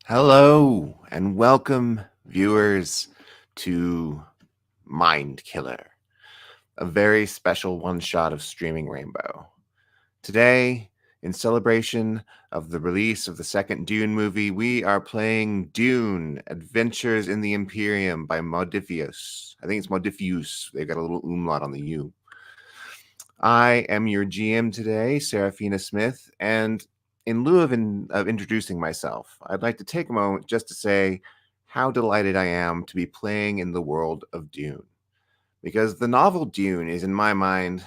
Hello and welcome, viewers, to Mind Killer, a very special one shot of Streaming Rainbow. Today, in celebration of the release of the second Dune movie, we are playing Dune Adventures in the Imperium by Modifius. I think it's Modifius. They've got a little umlaut on the U. I am your GM today, Serafina Smith, and in lieu of introducing myself, I'd like to take a moment just to say how delighted I am to be playing in the world of Dune. Because the novel Dune is, in my mind,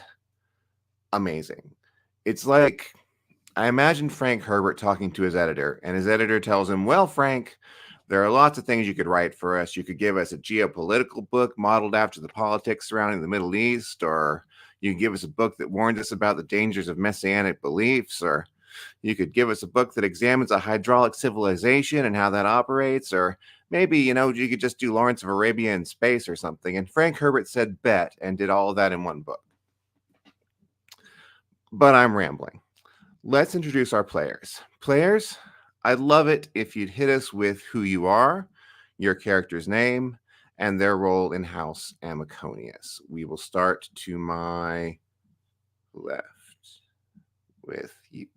amazing. It's like I imagine Frank Herbert talking to his editor, and his editor tells him, "Well, Frank, there are lots of things you could write for us. You could give us a geopolitical book modeled after the politics surrounding the Middle East, or you could give us a book that warns us about the dangers of messianic beliefs, or you could give us a book that examines a hydraulic civilization and how that operates, or maybe, you could just do Lawrence of Arabia in space or something." And Frank Herbert said bet and did all of that in one book. But I'm rambling. Let's introduce our players. Players, I'd love it if you'd hit us with who you are, your character's name, and their role in House Amaconius. We will start to my left with you.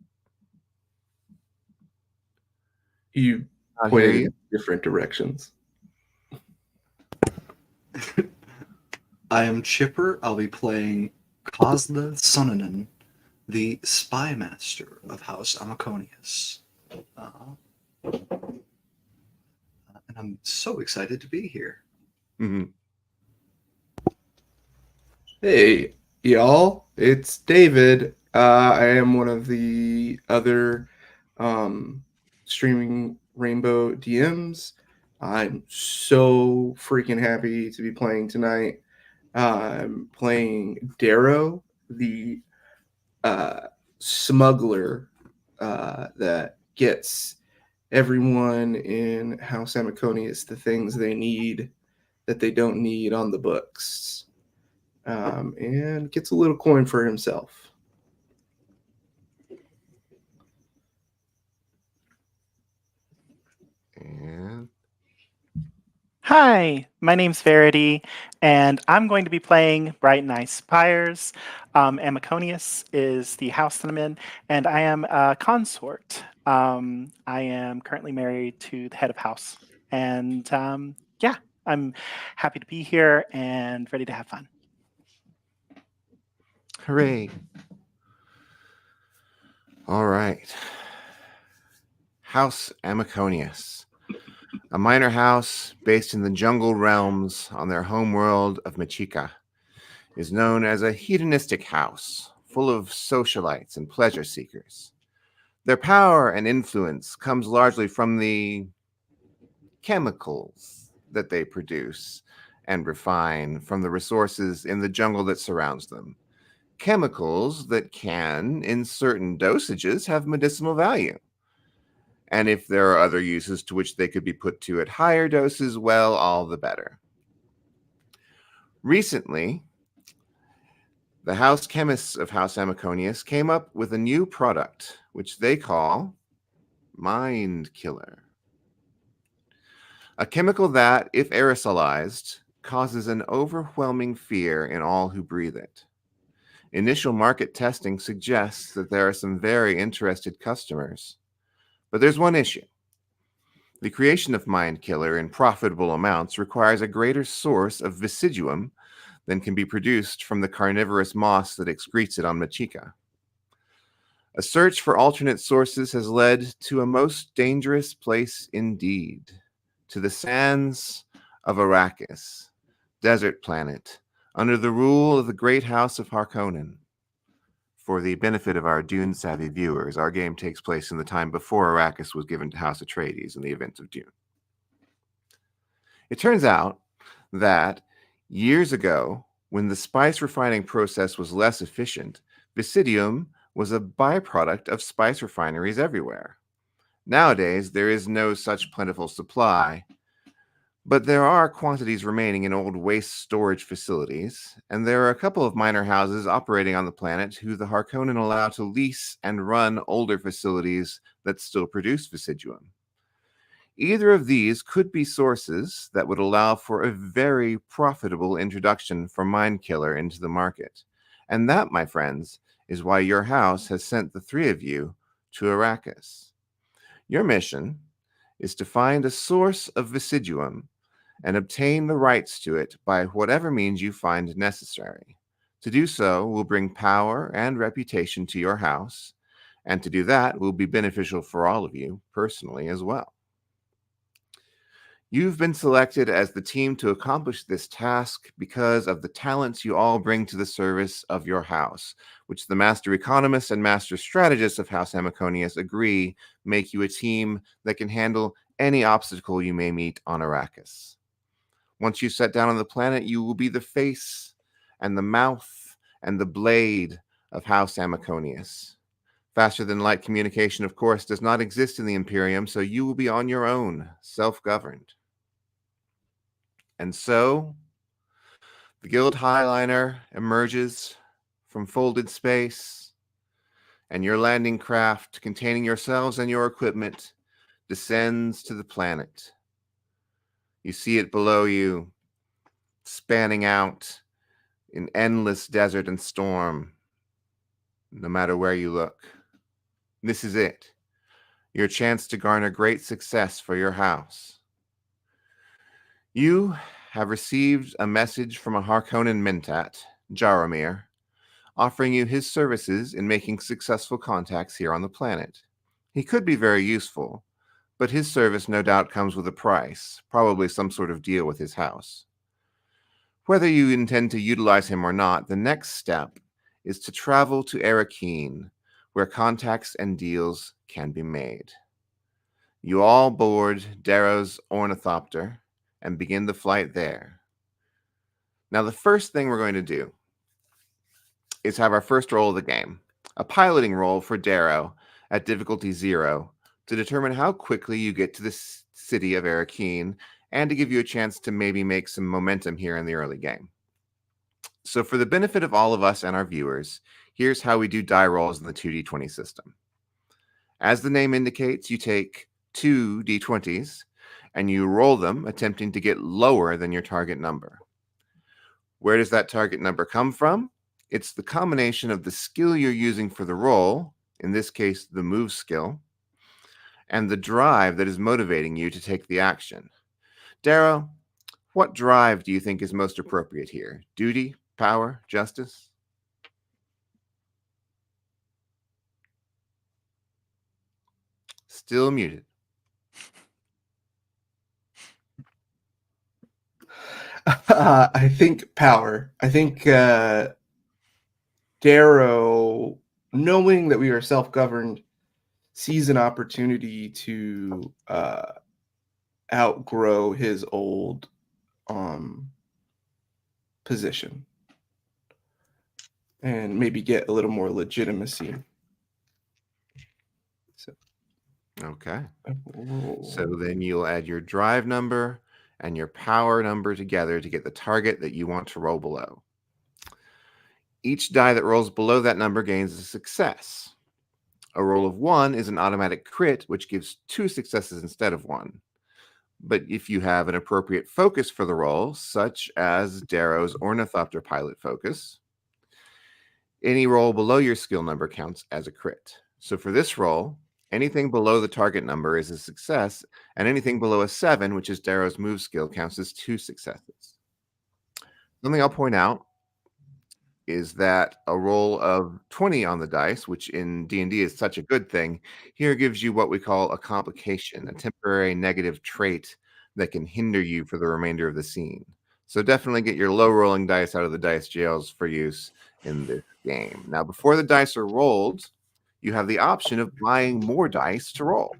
You Not hear pointed you. in different directions. I am Chipper. I'll be playing Kozla Sonanen, the spy master of House Amaconius. And I'm so excited to be here. Mm-hmm. Hey, y'all, it's David. I am one of the other streaming Rainbow DMs. I'm so freaking happy to be playing tonight. I'm playing Darrow, the smuggler that gets everyone in House Amaconius the things they need that they don't need on the books, and gets a little coin for himself. And Hi, my name's Verity, and I'm going to be playing Bright and Ice Spires. Amaconius is the house that I'm in, and I am a consort. I am currently married to the head of house, and yeah, I'm happy to be here and ready to have fun. hooray. All right. House Amaconius, a minor house based in the jungle realms on their homeworld of Machika, is known as a hedonistic house full of socialites and pleasure seekers. Their power and influence comes largely from the chemicals that they produce and refine from the resources in the jungle that surrounds them. Chemicals that can, in certain dosages, have medicinal value. And if there are other uses to which they could be put to at higher doses, well, all the better. Recently, the house chemists of House Amaconius came up with a new product, which they call Mind Killer. A chemical that, if aerosolized, causes an overwhelming fear in all who breathe it. Initial market testing suggests that there are some very interested customers. But there's one issue. The creation of Mind Killer in profitable amounts requires a greater source of vesiduum than can be produced from the carnivorous moss that excretes it on Machika. A search for alternate sources has led to a most dangerous place indeed, to the sands of Arrakis, desert planet, under the rule of the great house of Harkonnen. For the benefit of our Dune-savvy viewers, our game takes place in the time before Arrakis was given to House Atreides in the events of Dune. It turns out that years ago, when the spice refining process was less efficient, Vesidium was a byproduct of spice refineries everywhere. Nowadays, there is no such plentiful supply, but there are quantities remaining in old waste storage facilities, and there are a couple of minor houses operating on the planet who the Harkonnen allow to lease and run older facilities that still produce Vesiduum. Either of these could be sources that would allow for a very profitable introduction for Mind Killer into the market. And that, my friends, is why your house has sent the three of you to Arrakis. Your mission is to find a source of Vesiduum and obtain the rights to it by whatever means you find necessary. To do so will bring power and reputation to your house, and to do that will be beneficial for all of you personally as well. You've been selected as the team to accomplish this task because of the talents you all bring to the service of your house, which the master economists and master strategists of House Amaconius agree make you a team that can handle any obstacle you may meet on Arrakis. Once you set down on the planet, you will be the face and the mouth and the blade of House Amaconius. Faster than light communication, of course, does not exist in the Imperium, so you will be on your own, self-governed. And so, the Guild Highliner emerges from folded space, and your landing craft, containing yourselves and your equipment, descends to the planet. You see it below you, spanning out in endless desert and storm, no matter where you look. This is it, your chance to garner great success for your house. You have received a message from a Harkonnen Mentat, Jaromir, offering you his services in making successful contacts here on the planet. He could be very useful, but his service no doubt comes with a price, probably some sort of deal with his house. Whether you intend to utilize him or not, the next step is to travel to Arrakis, where contacts and deals can be made. You all board Darrow's ornithopter and begin the flight there. Now, the first thing we're going to do is have our first roll of the game, a piloting roll for Darrow at difficulty 0 to determine how quickly you get to the city of Arrakis and to give you a chance to maybe make some momentum here in the early game. So for the benefit of all of us and our viewers, here's how we do die rolls in the 2d20 system. As the name indicates, you take 2 d20s and you roll them, attempting to get lower than your target number. Where does that target number come from? It's the combination of the skill you're using for the roll, in this case, the move skill, and the drive that is motivating you to take the action. Darrow, what drive do you think is most appropriate here? Duty, power, justice? Still muted. I think power. I think Darrow, knowing that we are self-governed, sees an opportunity to outgrow his old position and maybe get a little more legitimacy. So, Okay. So then you'll add your drive number and your power number together to get the target that you want to roll below. Each die that rolls below that number gains a success. A roll of 1 is an automatic crit, which gives 2 successes instead of 1. But if you have an appropriate focus for the roll, such as Darrow's Ornithopter Pilot focus, any roll below your skill number counts as a crit. So for this roll, anything below the target number is a success, and anything below a 7, which is Darrow's move skill, counts as 2 successes. Something I'll point out is that a roll of 20 on the dice, which in D&D is such a good thing, here gives you what we call a complication, a temporary negative trait that can hinder you for the remainder of the scene. So definitely get your low rolling dice out of the dice jails for use in this game. Now, before the dice are rolled, you have the option of buying more dice to roll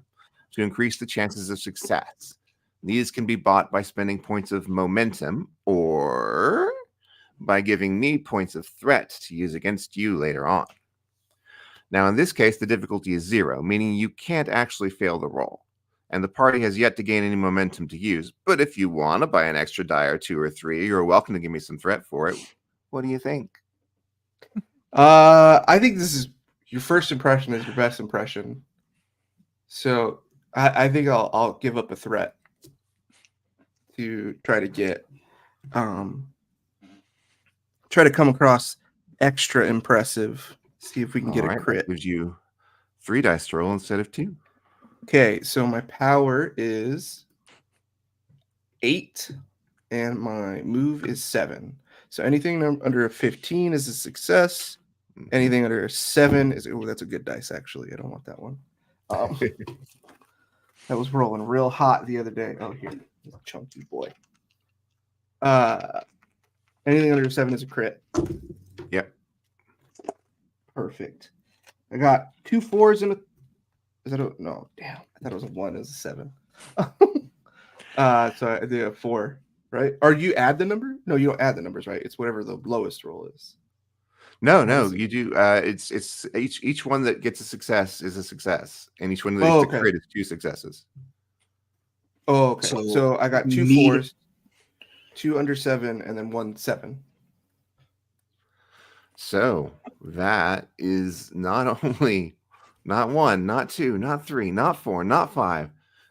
to increase the chances of success. These can be bought by spending points of momentum or by giving me points of threat to use against you later on. Now, in this case, the difficulty is 0, meaning you can't actually fail the roll, and the party has yet to gain any momentum to use. But if you want to buy an extra die or 2 or 3, you're welcome to give me some threat for it. What do you think? I think this is your first impression is your best impression. So I think I'll give up a threat to try to get try to come across extra impressive. See if we can All get a right, that crit. gives you 3 dice to roll instead of 2. Okay, so my power is 8 and my move is 7. So anything under a 15 is a success. Anything under a 7 is, oh, that's a good dice actually. I don't want that one. That was rolling real hot the other day. Oh, here, chunky boy. Anything under a 7 is a crit. Yep. Perfect. I got 2 4s and a. Is that a no? Damn, I thought it was a 1. It was a 7. So I did a 4, right? Or you add the number? No, you don't add the numbers, right? It's whatever the lowest roll is. No, What no, is it? you do. It's each one that gets a success is a success, and each one that Oh, gets a okay. crit is 2 successes. Oh, okay. So So I got 2 me- 4s, 2 under 7, and then 1 7. So that is not only not 1, not 2, not 3, not 4, not 5.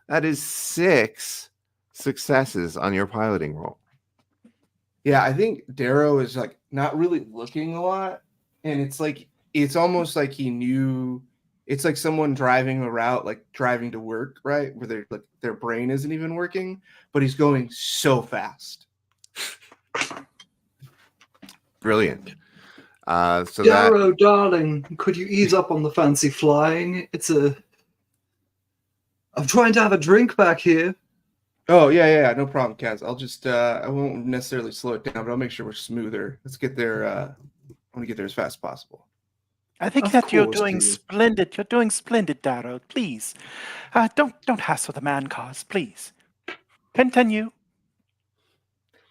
That is 6 successes on your piloting roll. Yeah, I think Darrow is like not really looking a lot, and it's almost like he knew. It's like someone driving a route, like driving to work, right? Where their brain isn't even working, but he's going so fast. Brilliant. So that Darrow, darling, could you ease up on the fancy flying? I'm trying to have a drink back here. Oh yeah, no problem, Kaz. I'll just I won't necessarily slow it down, but I'll make sure we're smoother. Let's get there. I want to get there as fast as possible. I think Of that you're course, doing dear. splendid. You're doing splendid, Darrow. Please, don't hassle the man, cause please continue.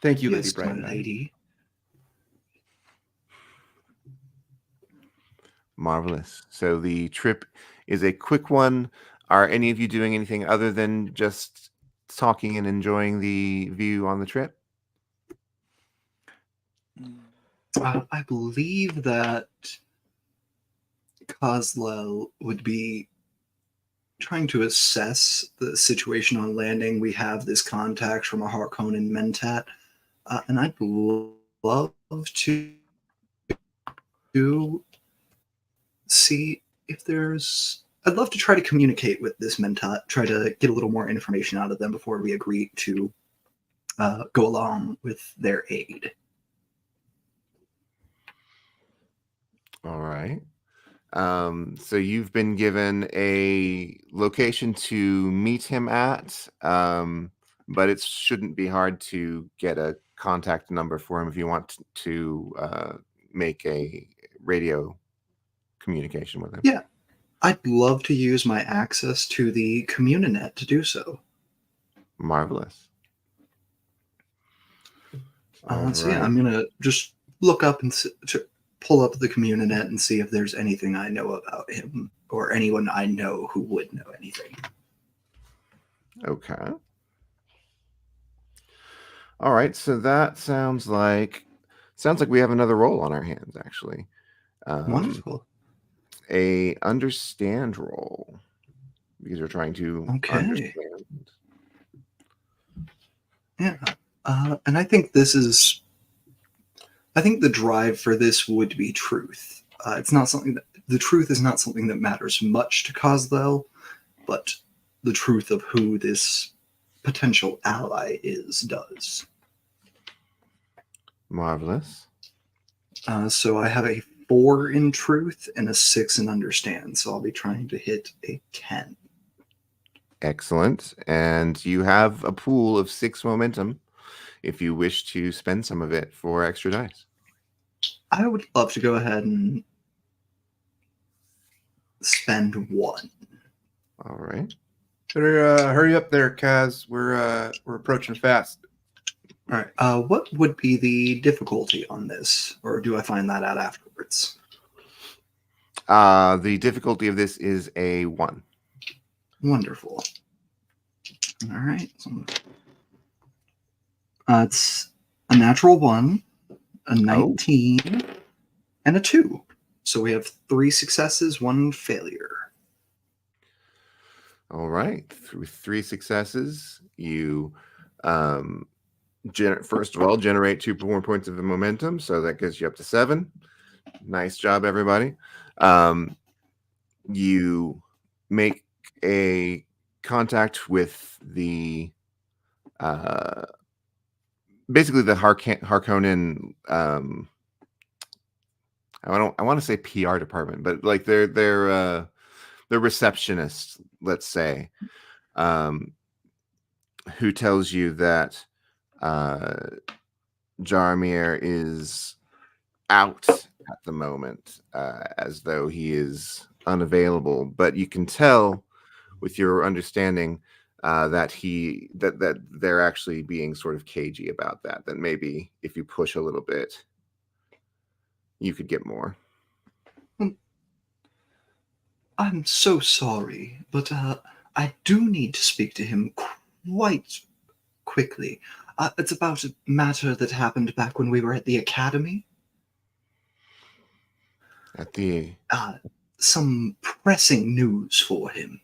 Thank you, Yes, Lady my Bright. lady. marvelous. So the trip is a quick one. Are any of you doing anything other than just talking and enjoying the view on the trip? I believe that Kozlel would be trying to assess the situation on landing. We have this contact from a Harkonnen Mentat, and I'd love to see if there's. I'd love to try to communicate with this Mentat, try to get a little more information out of them before we agree to go along with their aid. All right. So you've been given a location to meet him at, but it shouldn't be hard to get a contact number for him if you want to make a radio communication with him. Yeah. I'd love to use my access to the Communinet to do so. Marvelous. So yeah, I'm gonna just look up and pull up the Communinet and see if there's anything I know about him or anyone I know who would know anything. Okay. All right. So that sounds like we have another roll on our hands, actually. Wonderful. A understand roll because we're trying to understand. Yeah. And I think the drive for this would be truth. It's not something the truth is not something that matters much to Kozlel, but the truth of who this potential ally is does. Marvelous. So I have a 4 in truth and a 6 in understand. So I'll be trying to hit a 10. Excellent. And you have a pool of 6 momentum if you wish to spend some of it for extra dice. I would love to go ahead and spend 1. All right. Better hurry up there, Kaz. We're approaching fast. All right. What would be the difficulty on this, or do I find that out afterwards? The difficulty of this is a 1. Wonderful. All right. It's a natural 1, a 19, and a 2. So we have 3 successes, 1 failure. All right. With 3 successes, you first of all generate 2 more points of the momentum, so that gets you up to 7. Nice job, everybody. You make a contact with the basically the Harkonnen. I want to say PR department, but like they're receptionist, let's say, who tells you that Jarmir is out at the moment, as though he is unavailable. But you can tell with your understanding that they're actually being sort of cagey about that. That maybe if you push a little bit, you could get more. I'm so sorry, but I do need to speak to him quite quickly. It's about a matter that happened back when we were at the academy. At the Some pressing news for him.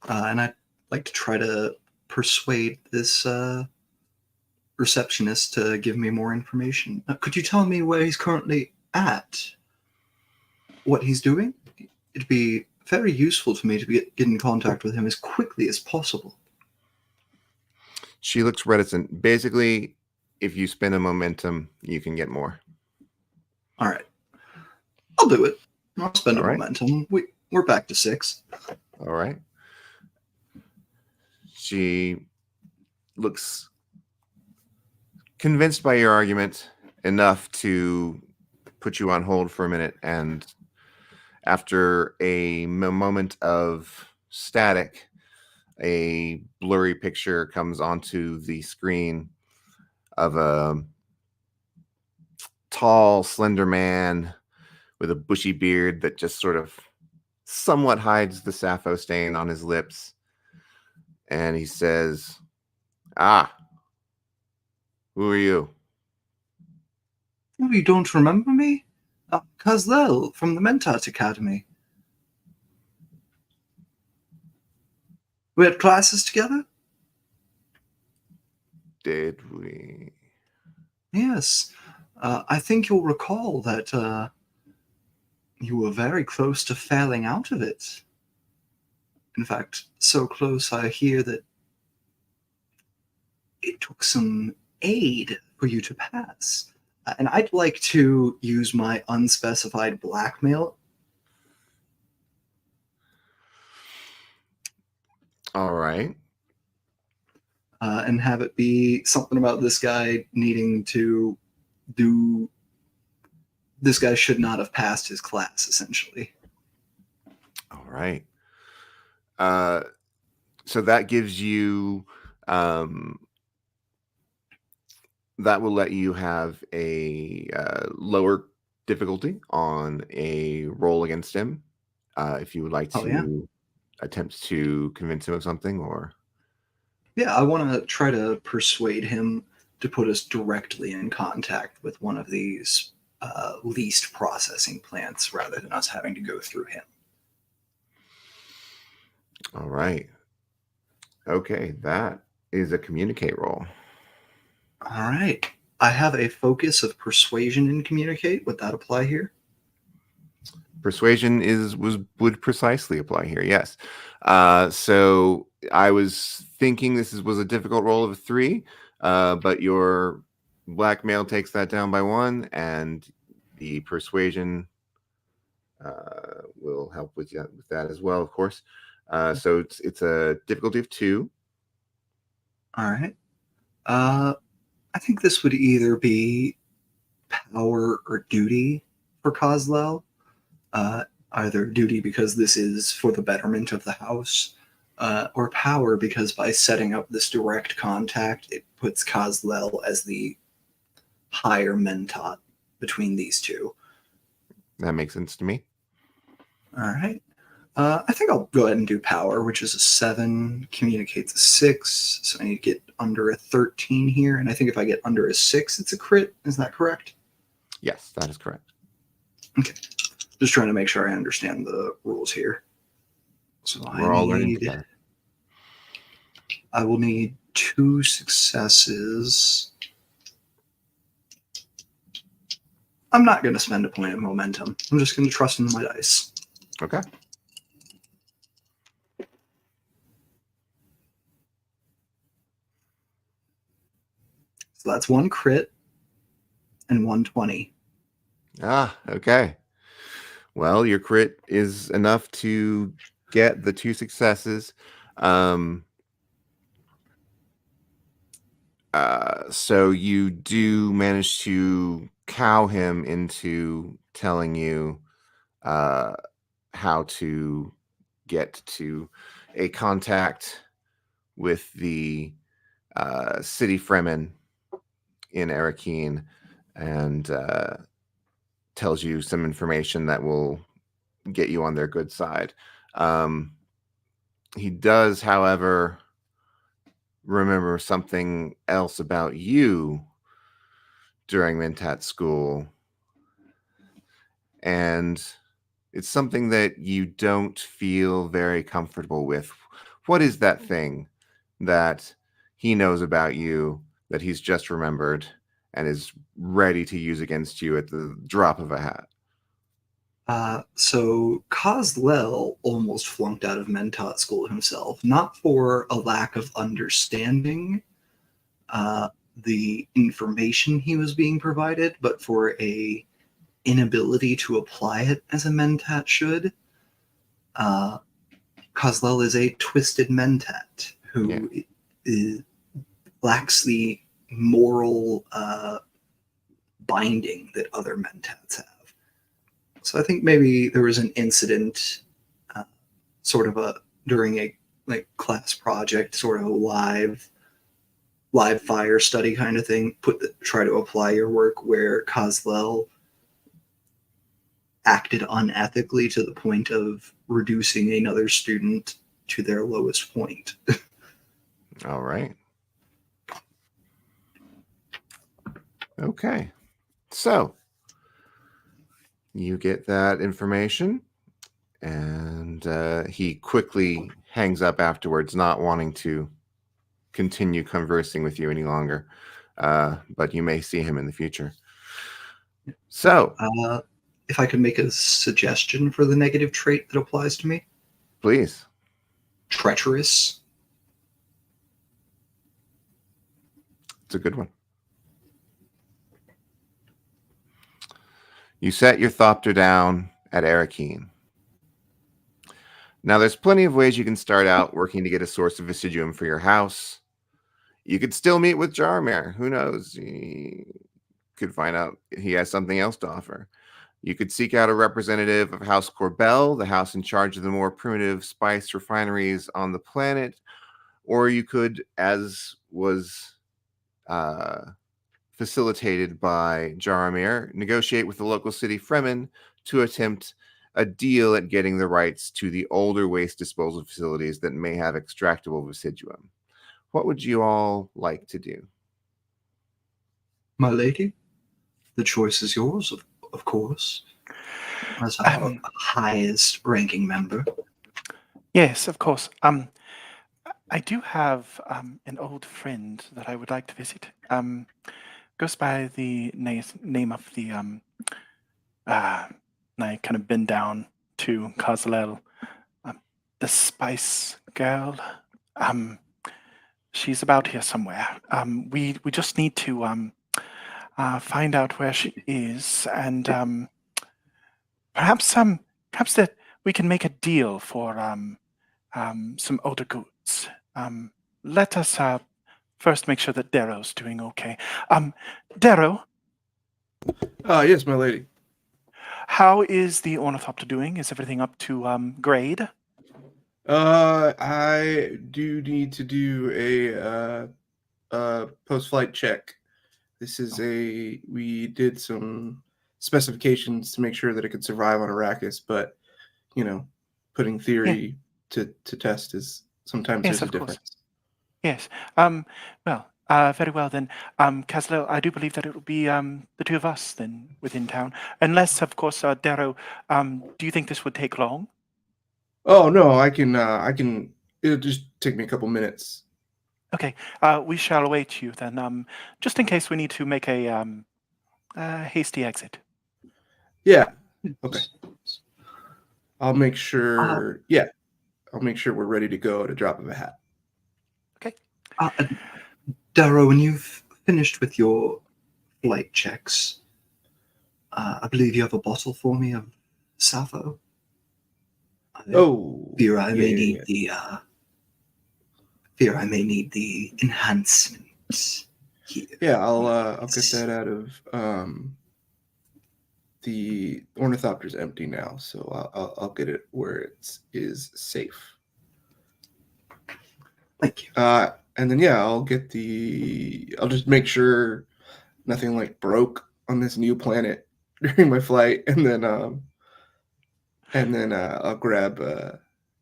And I'd like to try to persuade this receptionist to give me more information. Could you tell me where he's currently at? What he's doing? It'd be very useful to me to get in contact with him as quickly as possible. She looks reticent. Basically, if you spend a momentum, you can get more. All right. I'll do it. I'll spend a All right. momentum. We're back to 6. All right. She looks convinced by your argument enough to put you on hold for a minute, and after a moment of static, a blurry picture comes onto the screen of a tall, slender man with a bushy beard that just sort of somewhat hides the sappho stain on his lips. And he says, "Ah, who are you?" Oh, you don't remember me? Kazlel from the Mentat Academy. We had classes together? Did we? Yes. I think you'll recall that you were very close to failing out of it. In fact, so close I hear that it took some aid for you to pass. And I'd like to use my unspecified blackmail. All right. And have it be something about this guy needing to do. This guy should not have passed his class, essentially. All right. So that gives you, that will let you have a lower difficulty on a roll against him, if you would like Oh, to yeah? attempt to convince him of something, or Yeah, I want to try to persuade him to put us directly in contact with one of these least processing plants rather than us having to go through him. all right. Okay, that is a communicate roll. All right. I have a focus of persuasion and communicate. Would that apply here? Persuasion would precisely apply here. Yes. So I was thinking was a difficult roll of a 3, but your blackmail takes that down by 1, and the persuasion will help with that as well, of course. So it's a difficulty of 2. All right. I think this would either be power or duty for Kozlel. Either duty because this is for the betterment of the house, or power because by setting up this direct contact, it puts Kozlel as the higher mentat between these two. That makes sense to me. All right. I think I'll go ahead and do power, which is a 7, communicates a 6, so I need to get under a 13 here, and I think if I get under a 6, it's a crit. Is that correct? Yes, that is correct. Okay. Just trying to make sure I understand the rules here. So We're all learning together. I will need 2 successes. I'm not going to spend a point of momentum. I'm just going to trust in my dice. Okay. So that's 1 crit and 120. Okay. Well, your crit is enough to get the 2 successes. So you do manage to cow him into telling you how to get to a contact with the city Fremen in Arrakis, and tells you some information that will get you on their good side. He does, however, remember something else about you during Mentat school, and it's something that you don't feel very comfortable with. What is that thing that he knows about you that he's just remembered and is ready to use against you at the drop of a hat? So Kozlel almost flunked out of Mentat school himself, not for a lack of understanding the information he was being provided, but for a inability to apply it as a Mentat should. Kozlel is a twisted Mentat who lacks the moral binding that other Mentats have. So I think maybe there was an incident, during a class project, sort of a live fire study kind of thing. Try to apply your work where Kozlel acted unethically to the point of reducing another student to their lowest point. All right. Okay. So you get that information, and he quickly hangs up afterwards, not wanting to continue conversing with you any longer. But you may see him in the future. So, If I could make a suggestion for the negative trait that applies to me, please. treacherous. It's a good one. You set your thopter down at Arrakis. Now, there's plenty of ways you can start out working to get a source of Vesidium for your house. You could still meet with Jaromir. Who knows? You could find out he has something else to offer. You could seek out a representative of House Corbel, the house in charge of the more primitive spice refineries on the planet. Or you could, as was facilitated by Jaromir, negotiate with the local city Fremen to attempt a deal at getting the rights to the older waste disposal facilities that may have extractable residuum. What would you all like to do? My lady, the choice is yours, of course, as our highest ranking member. Yes, of course. I do have an old friend that I would like to visit. Goes by the name of the I kind of bend down to Kozlel, the Spice Girl. She's about here somewhere. We just need to find out where she is, and perhaps that we can make a deal for some older goods. Let us first make sure that Darrow's doing okay. Darrow, Yes, my lady. how is the ornithopter doing? Is everything up to grade? I do need to do a post-flight check. This is we did some specifications to make sure that it could survive on Arrakis, but putting theory to test is sometimes Yes, there's a of course. difference. Yes. Very well then. Kozlel, I do believe that it will be the two of us then within town. Unless, of course, Darrow, do you think this would take long? Oh no, I can. It'll just take me a couple minutes. Okay, we shall await you then, just in case we need to make a hasty exit. Yeah. Okay. I'll make Uh, sure. Yeah, I'll make sure we're ready to go at a drop of a hat. Okay. Darrow, when you've finished with your flight checks, I believe you have a bottle for me of Sappho. I Oh, fear I may need yeah. the fear I may need the enhancement here. Yeah, I'll get that out of the ornithopter's empty now, so I'll get it where it is safe. Thank you. And then yeah, I'll just make sure nothing like broke on this new planet during my flight, and then I'll grab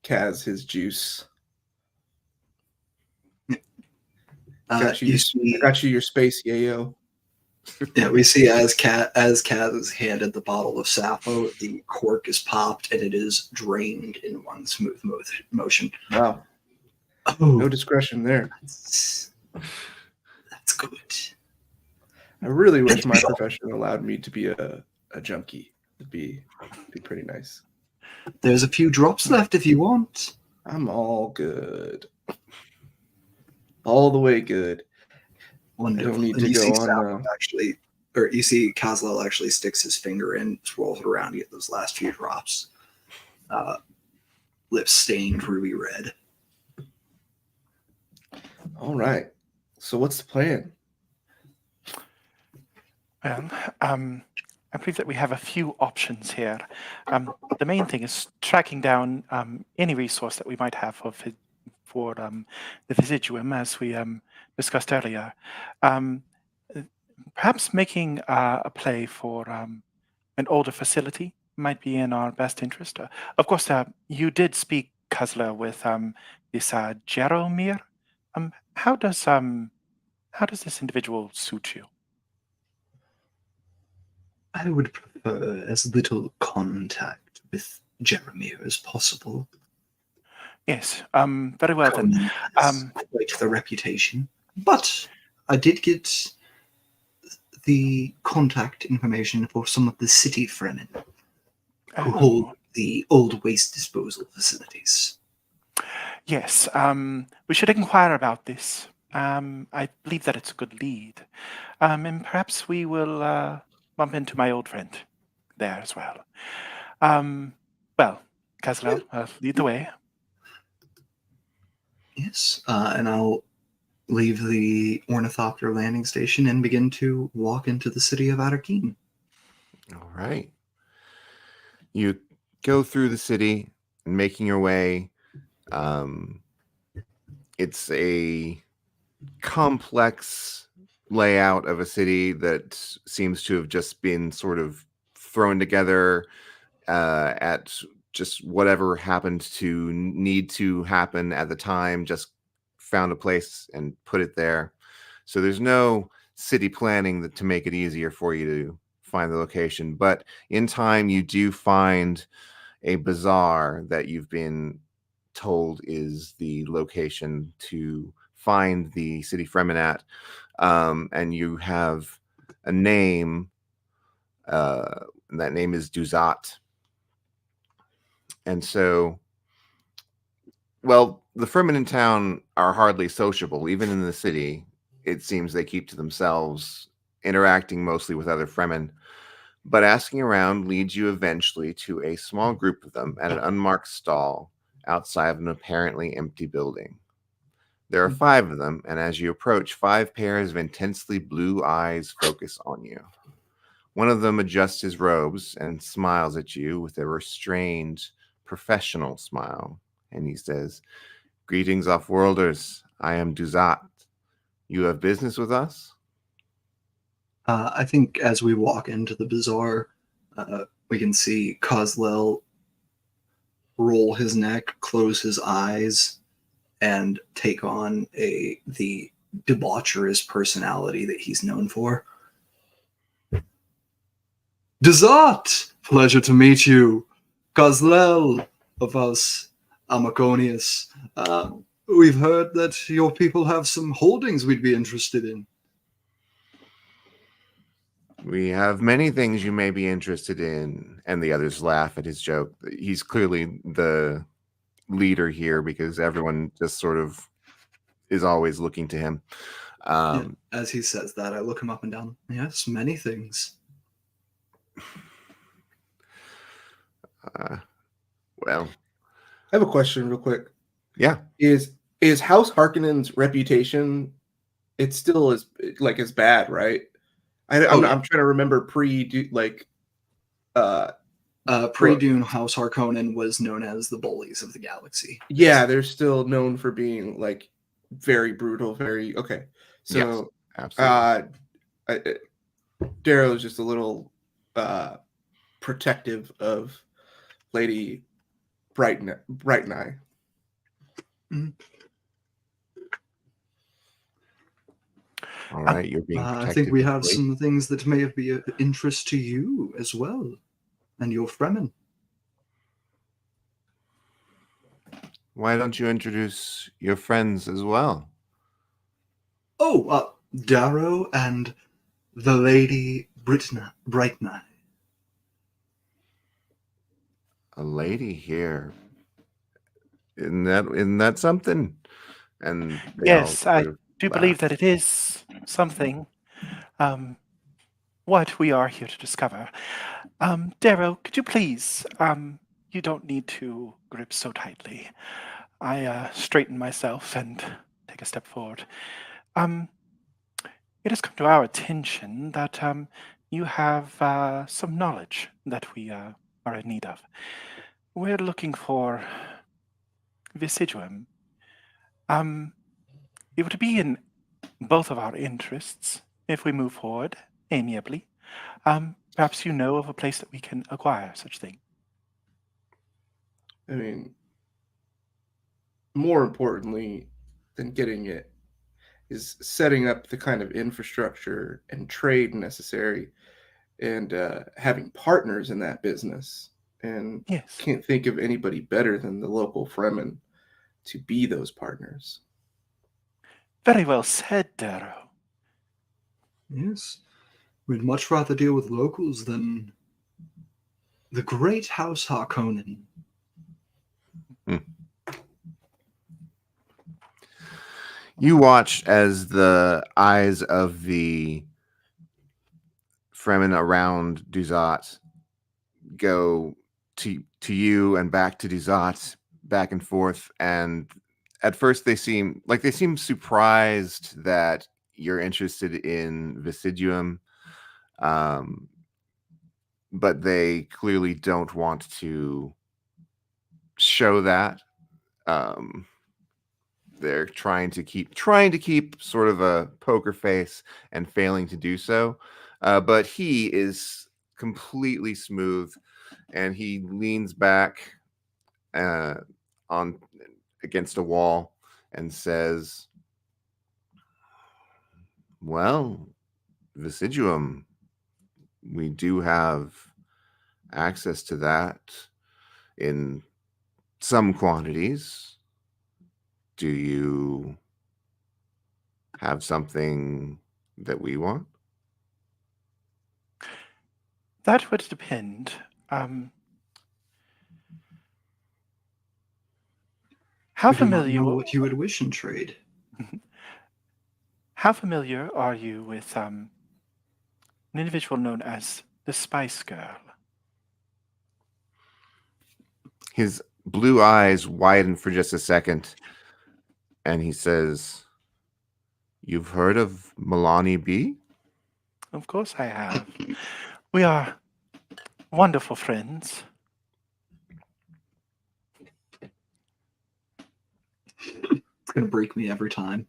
Kaz his juice. Got you. I got you your space, yayo. Yeah, we see as Kaz is handed the bottle of Sappho, the cork is popped and it is drained in one smooth motion. Wow, Oh, no discretion there. that's good. I really wish my profession allowed me to be a junkie. It'd be pretty nice. There's a few drops left if you want. I'm all good. All the way good. Wonderful. I don't need And to you go see on. Sappho actually, or you see Kazlel actually sticks his finger in, swirls it around to get those last few drops. Lips stained ruby red. All right. So what's the plan? Well, I believe that we have a few options here. The main thing is tracking down any resource that we might have for the Vesiduum, as we discussed earlier. Perhaps making a play for an older facility might be in our best interest. Of course, you did speak, Kuzla, with this Jaromir. How does this individual suit you? I would prefer as little contact with Jeremy as possible. Yes, very well then. Conan has quite the reputation. But I did get the contact information for some of the city Fremen who hold the old waste disposal facilities. Yes, we should inquire about this. I believe that it's a good lead. And perhaps we will bump into my old friend there as well. Well, Kazlel, lead the way. Yes, and I'll leave the Ornithopter landing station and begin to walk into the city of Arrakis. All right. You go through the city and making your way. It's a complex layout of a city that seems to have just been sort of thrown together at just whatever happened to need to happen at the time, just found a place and put it there. So there's no city planning to make it easier for you to find the location. But in time, you do find a bazaar that you've been told is the location to find the city Fremen at. And you have a name. And that name is Duzat. And so, well, the Fremen in town are hardly sociable. Even in the city, it seems they keep to themselves, interacting mostly with other Fremen. But asking around leads you eventually to a small group of them at an unmarked stall outside of an apparently empty building. There are 5 of them, and as you approach, 5 pairs of intensely blue eyes focus on you. One of them adjusts his robes and smiles at you with a restrained, professional smile, and he says, "Greetings, off-worlders. I am Duzat. You have business with us?" I think as we walk into the bazaar, we can see Kozlel roll his neck, close his eyes, and take on the debaucherous personality that he's known for. Dazat! Pleasure to meet you. Kozlel, of House Amaconius. We've heard that your people have some holdings we'd be interested in. We have many things you may be interested in. And the others laugh at his joke. He's clearly the leader here because everyone just sort of is always looking to him. As he says that, I look him up and down. Yes, many things. Well, I have a question real quick. yeah. Is House Harkonnen's reputation, it's still as bad, right? I'm trying to remember pre-Dune House Harkonnen was known as the bullies of the galaxy. Yeah, they're still known for being like very brutal, very okay. So yes, absolutely. Darrow is just a little protective of Lady Brighten Eye. Mm-hmm. All right, you're being protected. I think we have some things that may be of interest to you as well, and your Fremen. Why don't you introduce your friends as well? Oh, Darrow and the Lady Brighten Eye. A lady here. Isn't that something? And Yes, I do believe that it is something. What we are here to discover. Darrow, could you please? You don't need to grip so tightly. I straighten myself and take a step forward. It has come to our attention that you have some knowledge that we are in need of. We're looking for Vesiduum. It would be in both of our interests if we move forward amiably. Perhaps you know of a place that we can acquire such thing. I mean, more importantly than getting it is setting up the kind of infrastructure and trade necessary and having partners in that business. And Yes. Can't think of anybody better than the local Fremen to be those partners. Very well said, Darrow. Yes. We'd much rather deal with locals than the great House Harkonnen. You watch as the eyes of the Fremen around Duzat go to you and back to Duzat, back and forth. And at first they seem surprised that you're interested in Vesiduum. But they clearly don't want to show that. They're trying to keep sort of a poker face and failing to do so. But he is completely smooth, and he leans back on against a wall and says, "Well, Vesiduum, we do have access to that in some quantities. Do you have something that we want?" That would depend. How We do not familiar? know what you would wish in trade. How familiar are you with an individual known as the Spice Girl? His blue eyes widen for just a second, and he says, "You've heard of Milani B?" Of course I have. We are wonderful friends. It's going to break me every time.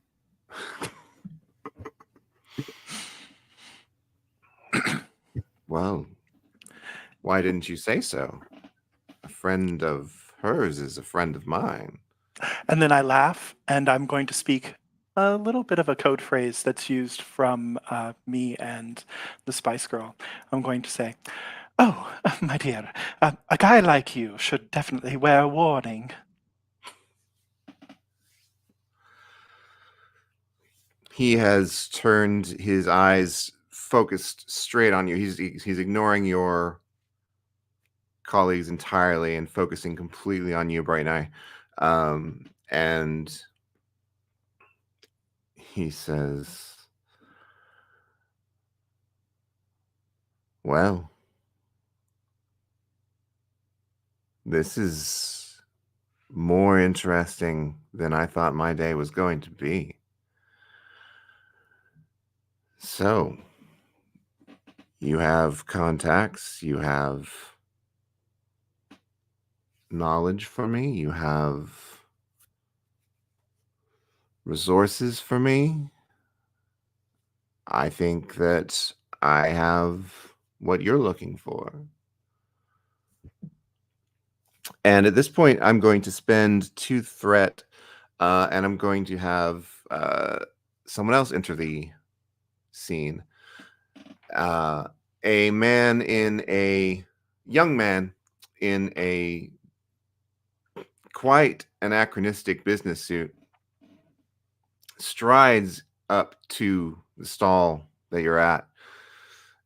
Well, why didn't you say so? A friend of hers is a friend of mine. And then I laugh, and I'm going to speak a little bit of a code phrase that's used from me and the Spice Girl. I'm going to say, Oh, my dear, a guy like you should definitely wear a warning. He has turned his eyes focused straight on you. He's ignoring your colleagues entirely and focusing completely on you, Bright Eye. And he says, well, this is more interesting than I thought my day was going to be. So, you have contacts, you have knowledge for me, you have resources for me. I think that I have what you're looking for. And at this point, I'm going to spend 2 threat, and I'm going to have someone else enter the scene. A young man in a quite anachronistic business suit strides up to the stall that you're at,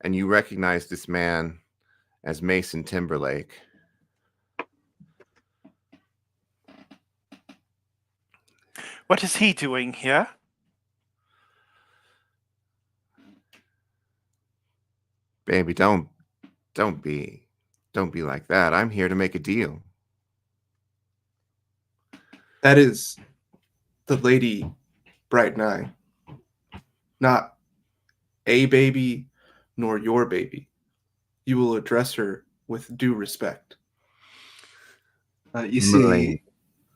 and you recognize this man as Mason Timberlake. What is he doing here? Baby, don't be like that. I'm here to make a deal. That is the Lady Bright Eye. Not a baby, nor your baby. You will address her with due respect. You see,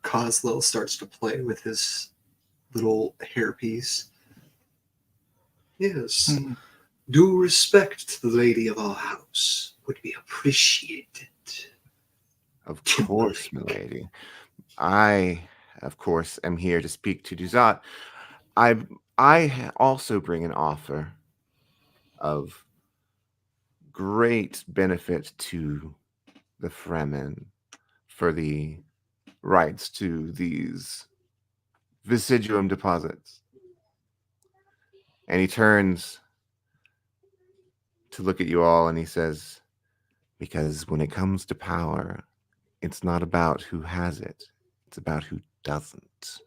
Coslil starts to play with his little hairpiece. Yes, due respect to the lady of our house would be appreciated. Of course, milady. I, of course, am here to speak to Duzat. I also bring an offer of great benefit to the Fremen for the rights to these Vesiduum deposits. And he turns to look at you all and he says, because when it comes to power, it's not about who has it, it's about who doesn't.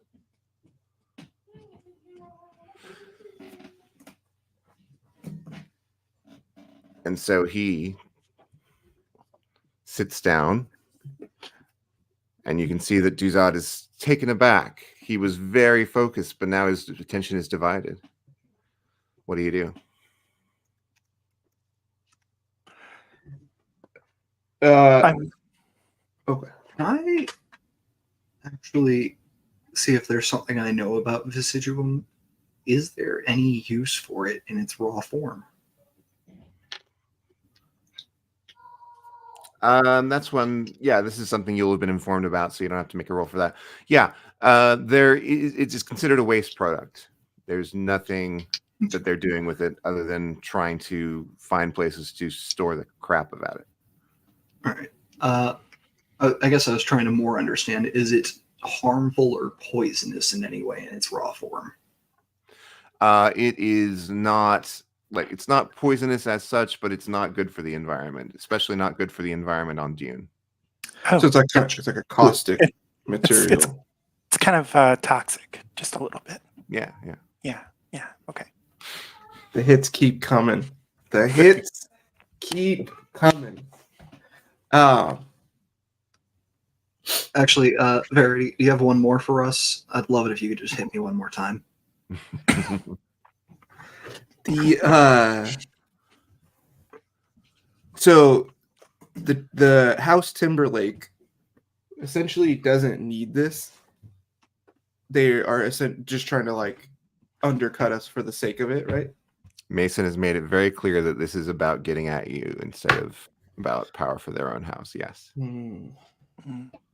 And so he sits down, and you can see that Duzad is taken aback. He was very focused, but now his attention is divided. What do you do? Okay. Can I actually see if there's something I know about Vesiduum? Is there any use for it in its raw form? That's when, yeah, this is something you'll have been informed about, so you don't have to make a roll for that. Yeah, it's just considered a waste product. There's nothing that they're doing with it other than trying to find places to store the crap about it. All right. I guess I was trying to more understand, is it harmful or poisonous in any way in its raw form? It is not, like, it's not poisonous as such, but it's not good for the environment, especially not good for the environment on Dune. Oh, So it's like a caustic material. it's kind of toxic, just a little bit. Yeah. Yeah. Okay. The hits keep coming. The hits keep coming. Actually, Verity, do you have one more for us? I'd love it if you could just hit me one more time. So the House Timberlake essentially doesn't need this. They are just trying to like undercut us for the sake of it, right? Mason has made it very clear that this is about getting at you instead of about power for their own house. Yes.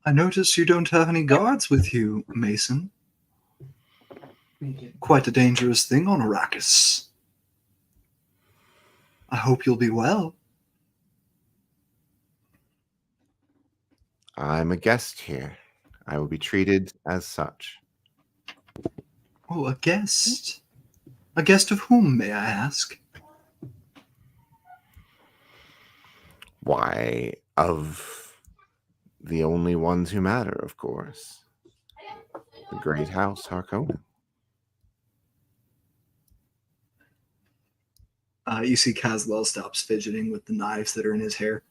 I notice you don't have any guards with you, Mason. Quite a dangerous thing on Arrakis. I hope you'll be well. I'm a guest here. I will be treated as such. Oh, a guest. A guest of whom, may I ask? Why, of the only ones who matter, of course. The great House Harkonnen. You see Caswell stops fidgeting with the knives that are in his hair.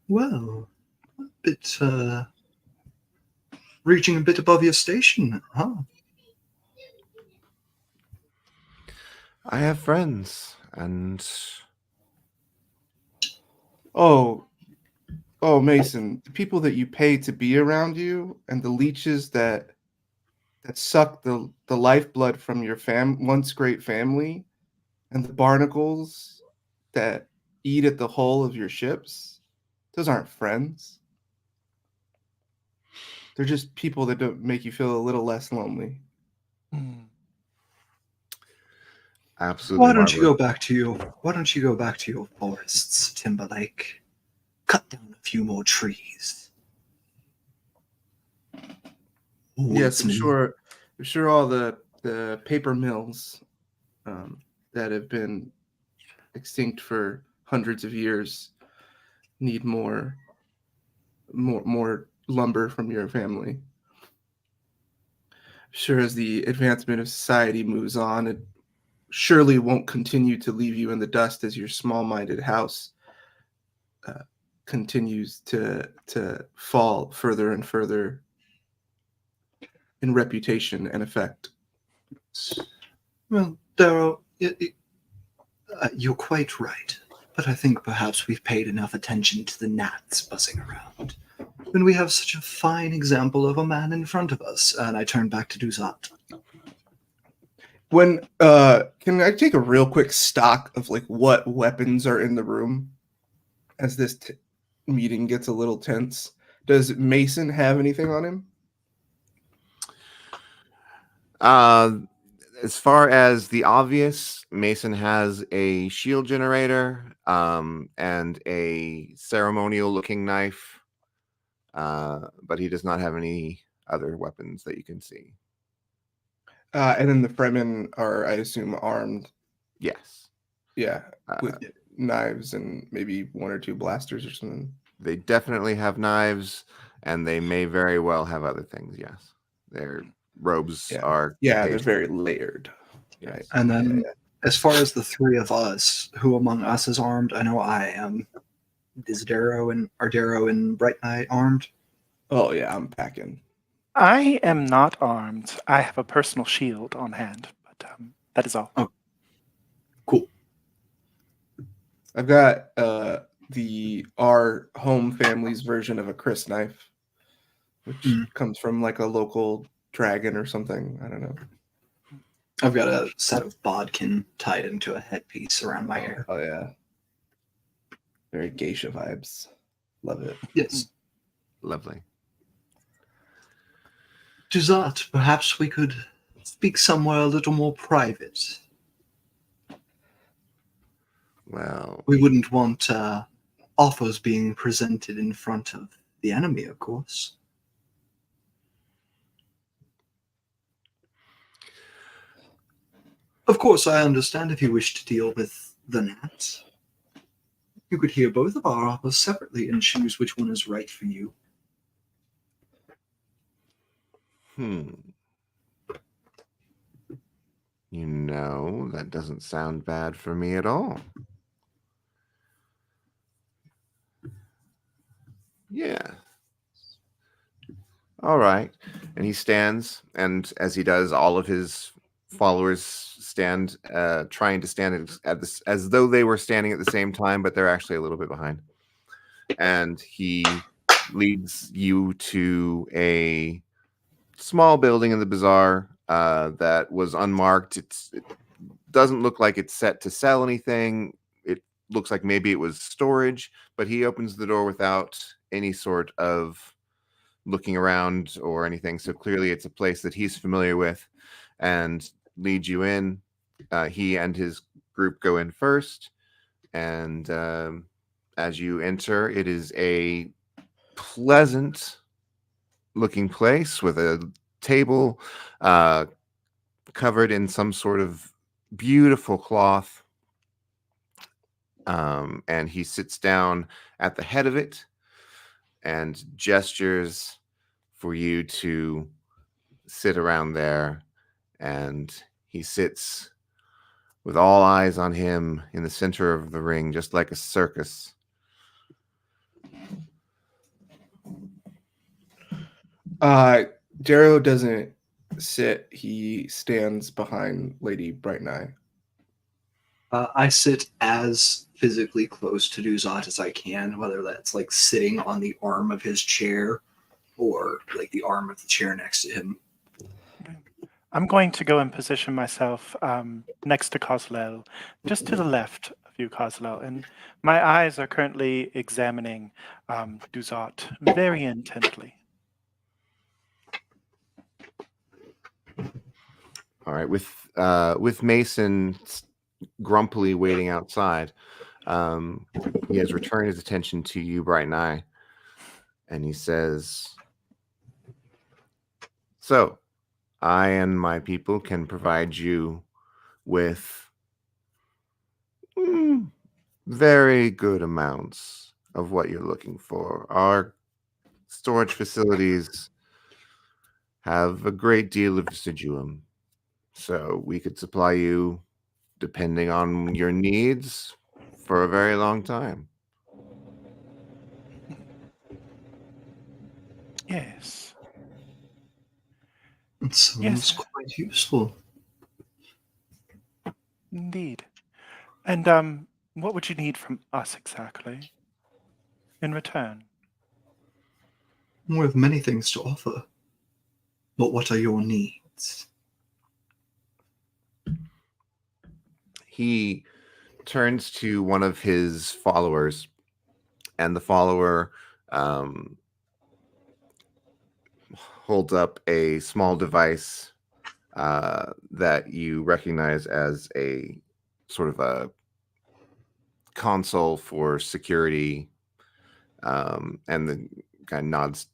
Well, a bit, reaching a bit above your station, huh? I have friends, and Oh, oh, Mason, the people that you pay to be around you, and the leeches that suck the lifeblood from your once great family, and the barnacles that eat at the hull of your ships. Those aren't friends. They're just people that don't make you feel a little less lonely. absolutely Why don't you marvelous. go back to your forests, Timberlake? Cut down a few more trees. Yes, I'm Woodsman. sure all the paper mills that have been extinct for hundreds of years need more lumber from your family. Sure, as the advancement of society moves on, it surely won't continue to leave you in the dust as your small-minded house continues to fall further and further in reputation and effect. Well, Darrow, you're quite right. But I think perhaps we've paid enough attention to the gnats buzzing around. When we have such a fine example of a man in front of us, and I turn back to Duzat. When can I take a real quick stock of like what weapons are in the room as this meeting gets a little tense? Does Mason have anything on him? As far as the obvious, Mason has a shield generator and a ceremonial-looking knife, but he does not have any other weapons that you can see. And then the Fremen are, I assume, armed. Yes. Yeah, with knives and maybe one or two blasters or something. They definitely have knives, and they may very well have other things, yes. Their robes are... Yeah, they're very layered. Yes. Right. And then, as far as the three of us, who among us is armed? I know I am. Are Darrow and Bright Knight armed? Oh, yeah, I'm packing. I am not armed. I have a personal shield on hand, but that is all. Oh, cool. I've got our home family's version of a Chris knife, which comes from like a local dragon or something. I don't know. I've got a set of bodkin tied into a headpiece around my hair. Oh yeah, very geisha vibes. Love it. Yes. Lovely. Duzat, perhaps we could speak somewhere a little more private. Well, We wouldn't want offers being presented in front of the enemy, of course. Of course, I understand if you wish to deal with the gnat. You could hear both of our offers separately and choose which one is right for you. You know, that doesn't sound bad for me at all. Yeah. All right. And he stands, and as he does, all of his followers stand, trying to stand at this, as though they were standing at the same time, but they're actually a little bit behind. And he leads you to a small building in the bazaar that was unmarked. It doesn't look like it's set to sell anything. It looks like maybe it was storage, but he opens the door without any sort of looking around or anything. So clearly it's a place that he's familiar with and leads you in. He and his group go in first, and As you enter, it is a pleasant looking place with a table covered in some sort of beautiful cloth. And he sits down at the head of it and gestures for you to sit around there. And he sits with all eyes on him in the center of the ring, just like a circus. Darrow doesn't sit. He stands behind Lady Bright Eye. I sit as physically close to Duzat as I can, whether that's like sitting on the arm of his chair or like the arm of the chair next to him. I'm going to go and position myself next to Kozlel, just to the left of you, Kozlel, and my eyes are currently examining Duzat very intently. All right, with Mason grumpily waiting outside, he has returned his attention to you, Bright Eye, and he says, "So, I and my people can provide you with very good amounts of what you're looking for. Our storage facilities have a great deal of residuum, so we could supply you, depending on your needs, for a very long time." Yes. It sounds Yes. quite useful. Indeed. And what would you need from us exactly in return? We have many things to offer. But what are your needs? He turns to one of his followers, and the follower holds up a small device that you recognize as a sort of a console for security, and the guy nods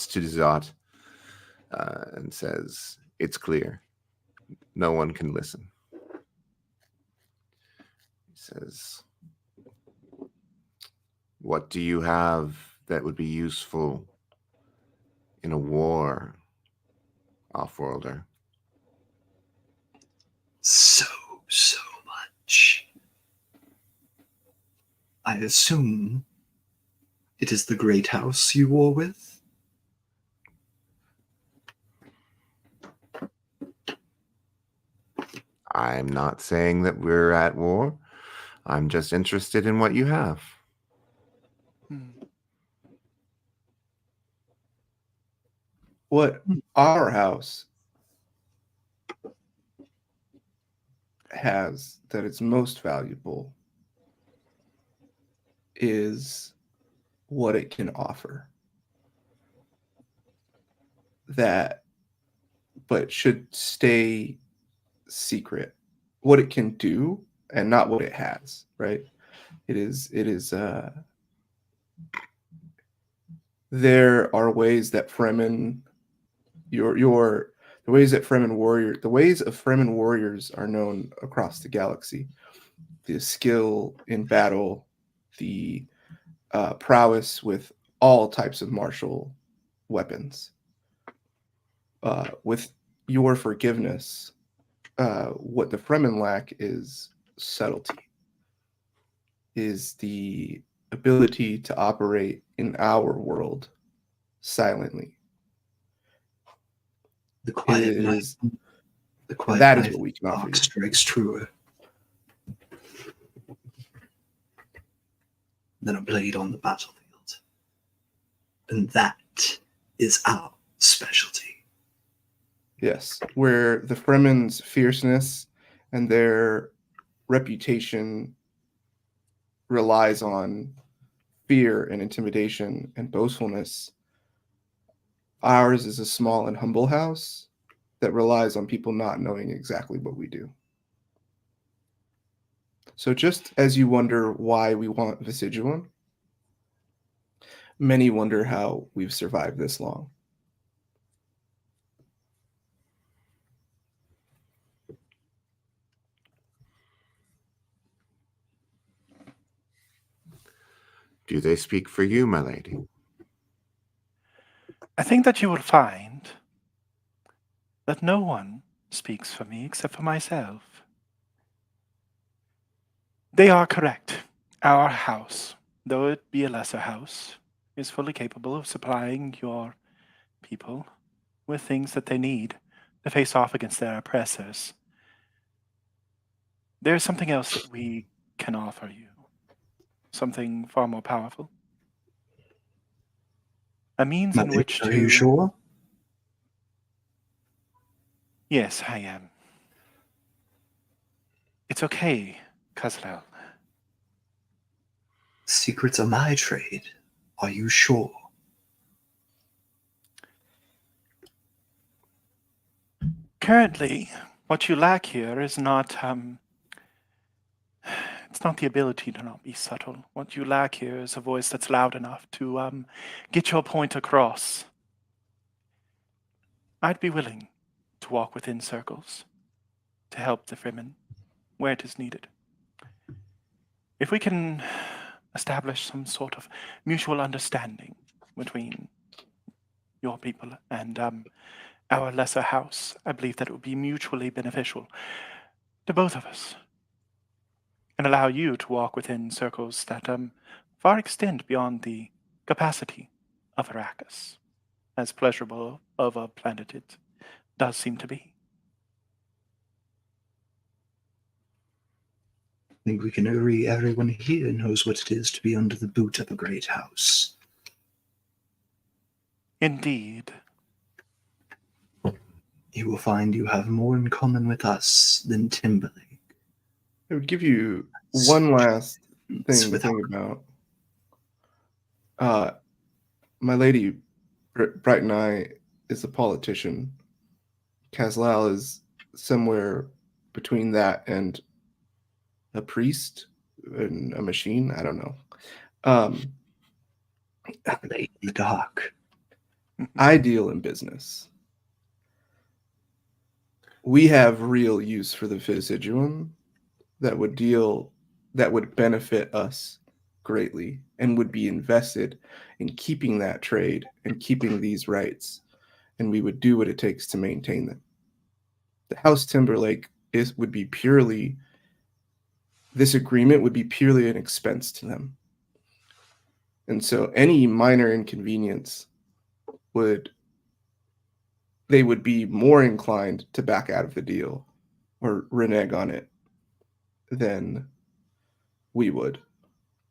to Zot and says, "It's clear. No one can listen." He says, "What do you have that would be useful in a war, off-worlder?" So much. I assume it is the great house you war with? I'm not saying that we're at war. I'm just interested in what you have. What our house has that is most valuable is what it can offer. That, but should stay secret. What it can do and not what it has, right? It is there are ways that Fremen the ways of Fremen warriors are known across the galaxy. The skill in battle, the prowess with all types of martial weapons. With your forgiveness, what the Fremen lack is subtlety, is the ability to operate in our world silently. The quiet It night. is, The quiet that is night what we can offer you. strikes truer than a blade on the battlefield. And that is our specialty. Yes, where the Fremen's fierceness and their reputation relies on fear and intimidation and boastfulness. Ours is a small and humble house that relies on people not knowing exactly what we do. So just as you wonder why we want Vesiduum, Many wonder how we've survived this long. Do they speak for you, my lady? I think that you will find that no one speaks for me except for myself. They are correct. Our house, though it be a lesser house, is fully capable of supplying your people with things that they need to face off against their oppressors. There is something else that we can offer you, something far more powerful. A means My in lady, which are you to. sure? Yes, I am. It's okay, Kazrel. Secrets are my trade. Are you sure? Currently, what you lack here is not it's not the ability to not be subtle. What you lack here is a voice that's loud enough to get your point across. I'd be willing to walk within circles to help the Fremen where it is needed. If we can establish some sort of mutual understanding between your people and our lesser house, I believe that it would be mutually beneficial to both of us and allow you to walk within circles that far extend beyond the capacity of Arrakis, as pleasurable of a planet it does seem to be. I think we can agree everyone here knows what it is to be under the boot of a great house. Indeed. You will find you have more in common with us than Timberlake. I would give you one last thing to With think about. My lady, Bright Eye, is a politician. Kazlal is somewhere between that and a priest and a machine. I don't know. late in the dark. I deal in business. We have real use for the Vesiduum that would benefit us greatly and would be invested in keeping that trade and keeping these rights, and we would do what it takes to maintain them. The House Timberlake would be purely this agreement would be purely an expense to them. And so any minor inconvenience they would be more inclined to back out of the deal or renege on it than we would.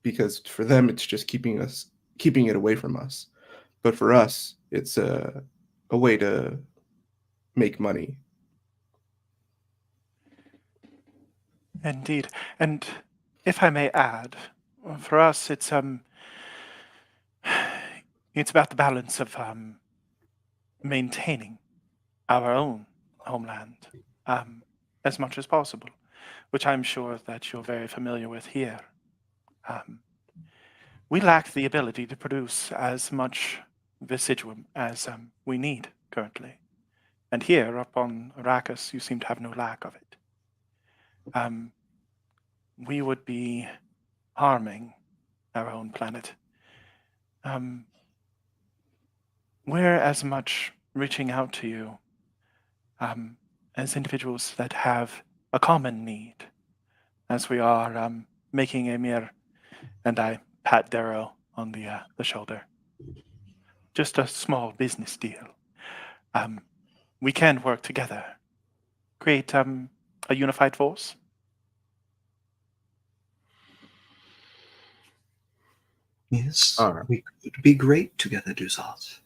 Because for them it's just keeping it away from us. But for us, it's a way to make money. Indeed. And if I may add, for us it's about the balance of maintaining our own homeland as much as possible, which I'm sure that you're very familiar with here. We lack the ability to produce as much Vesiduum as we need currently. And here, up on Arrakis, you seem to have no lack of it. We would be harming our own planet. We're as much reaching out to you as individuals that have a common need as we are making a mere, and I pat Darrow on the shoulder, just a small business deal. We can work together, create a unified force. Yes, All right. we could be great together, Dusat.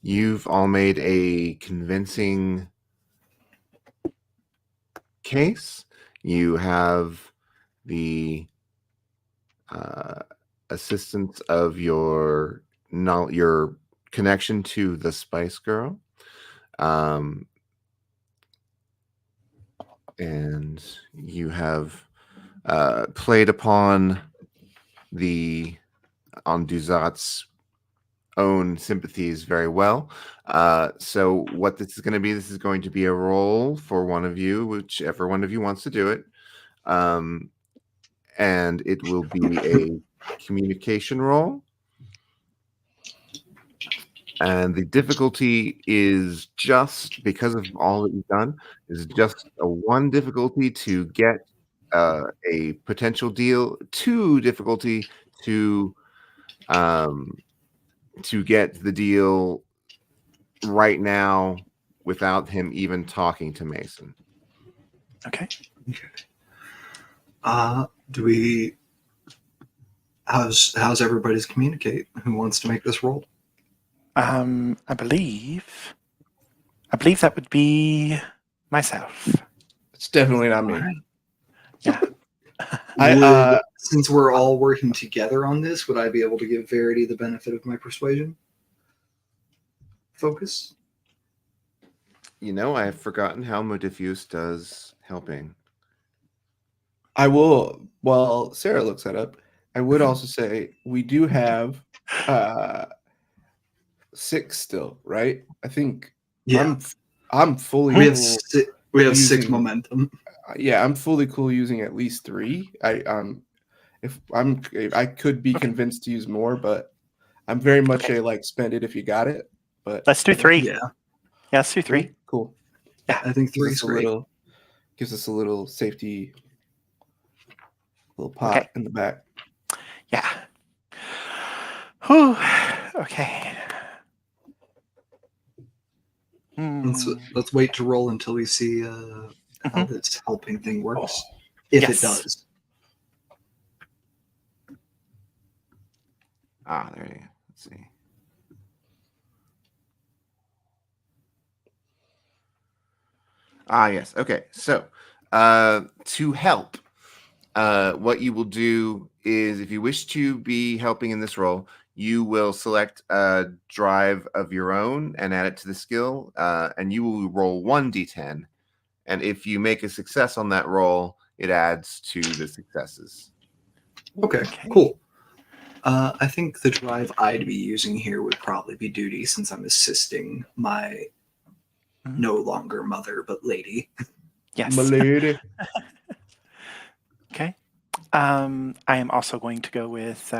You've all made a convincing case. You have the assistance of your connection to the Spice Girl, and you have played upon the Duzat's own sympathies very well. So what this is going to be a roll for one of you, whichever one of you wants to do it. And it will be a communication roll. And the difficulty is just because of all that you've done, is just a 1 difficulty to get a potential deal, 2 difficulty to get the deal right now without him even talking to Mason. Okay. Do we? How's everybody's communicate? Who wants to make this roll? I believe that would be myself. It's definitely not me. All right. Yeah. Since we're all working together on this, would I be able to give Verity the benefit of my persuasion? Focus? I have forgotten how Modiphius does helping. I will. Well, Sarah looks that up. I would also say we do have 6 still, right? I think. Yeah. I'm fully. We have cool we have 6 using- momentum. Yeah, I'm fully cool using at least 3. I could be convinced to use more, but I'm very much a like spend it if you got it. But Let's do 3. Yeah. Yeah, let's do 3. Cool. I think 3 is great. Gives us a little safety, little pot in the back. Yeah. Whew. Okay. Let's wait to roll until we see how this helping thing works. If Yes. it does. There you go. Let's see. Yes. Okay. So, to help, what you will do is, if you wish to be helping in this role, you will select a drive of your own and add it to the skill, and you will roll 1d10. And if you make a success on that roll, it adds to the successes. Okay, cool. I think the drive I'd be using here would probably be duty, since I'm assisting my no longer mother, but lady. Yes. My lady. Okay. I am also going to go with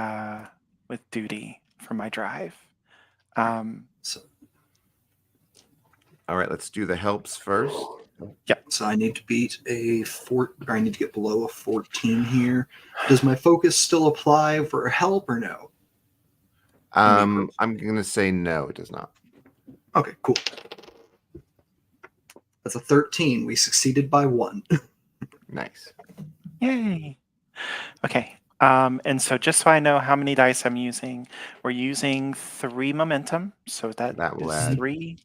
duty for my drive. So All right, let's do the helps first. So I need to beat I need to get below a 14 here. Does my focus still apply for help or no? I'm going to say no, it does not. Okay, cool. That's a 13. We succeeded by 1. Nice. Yay. Okay. And so just so I know how many dice I'm using, we're using 3 momentum. So that will is add 3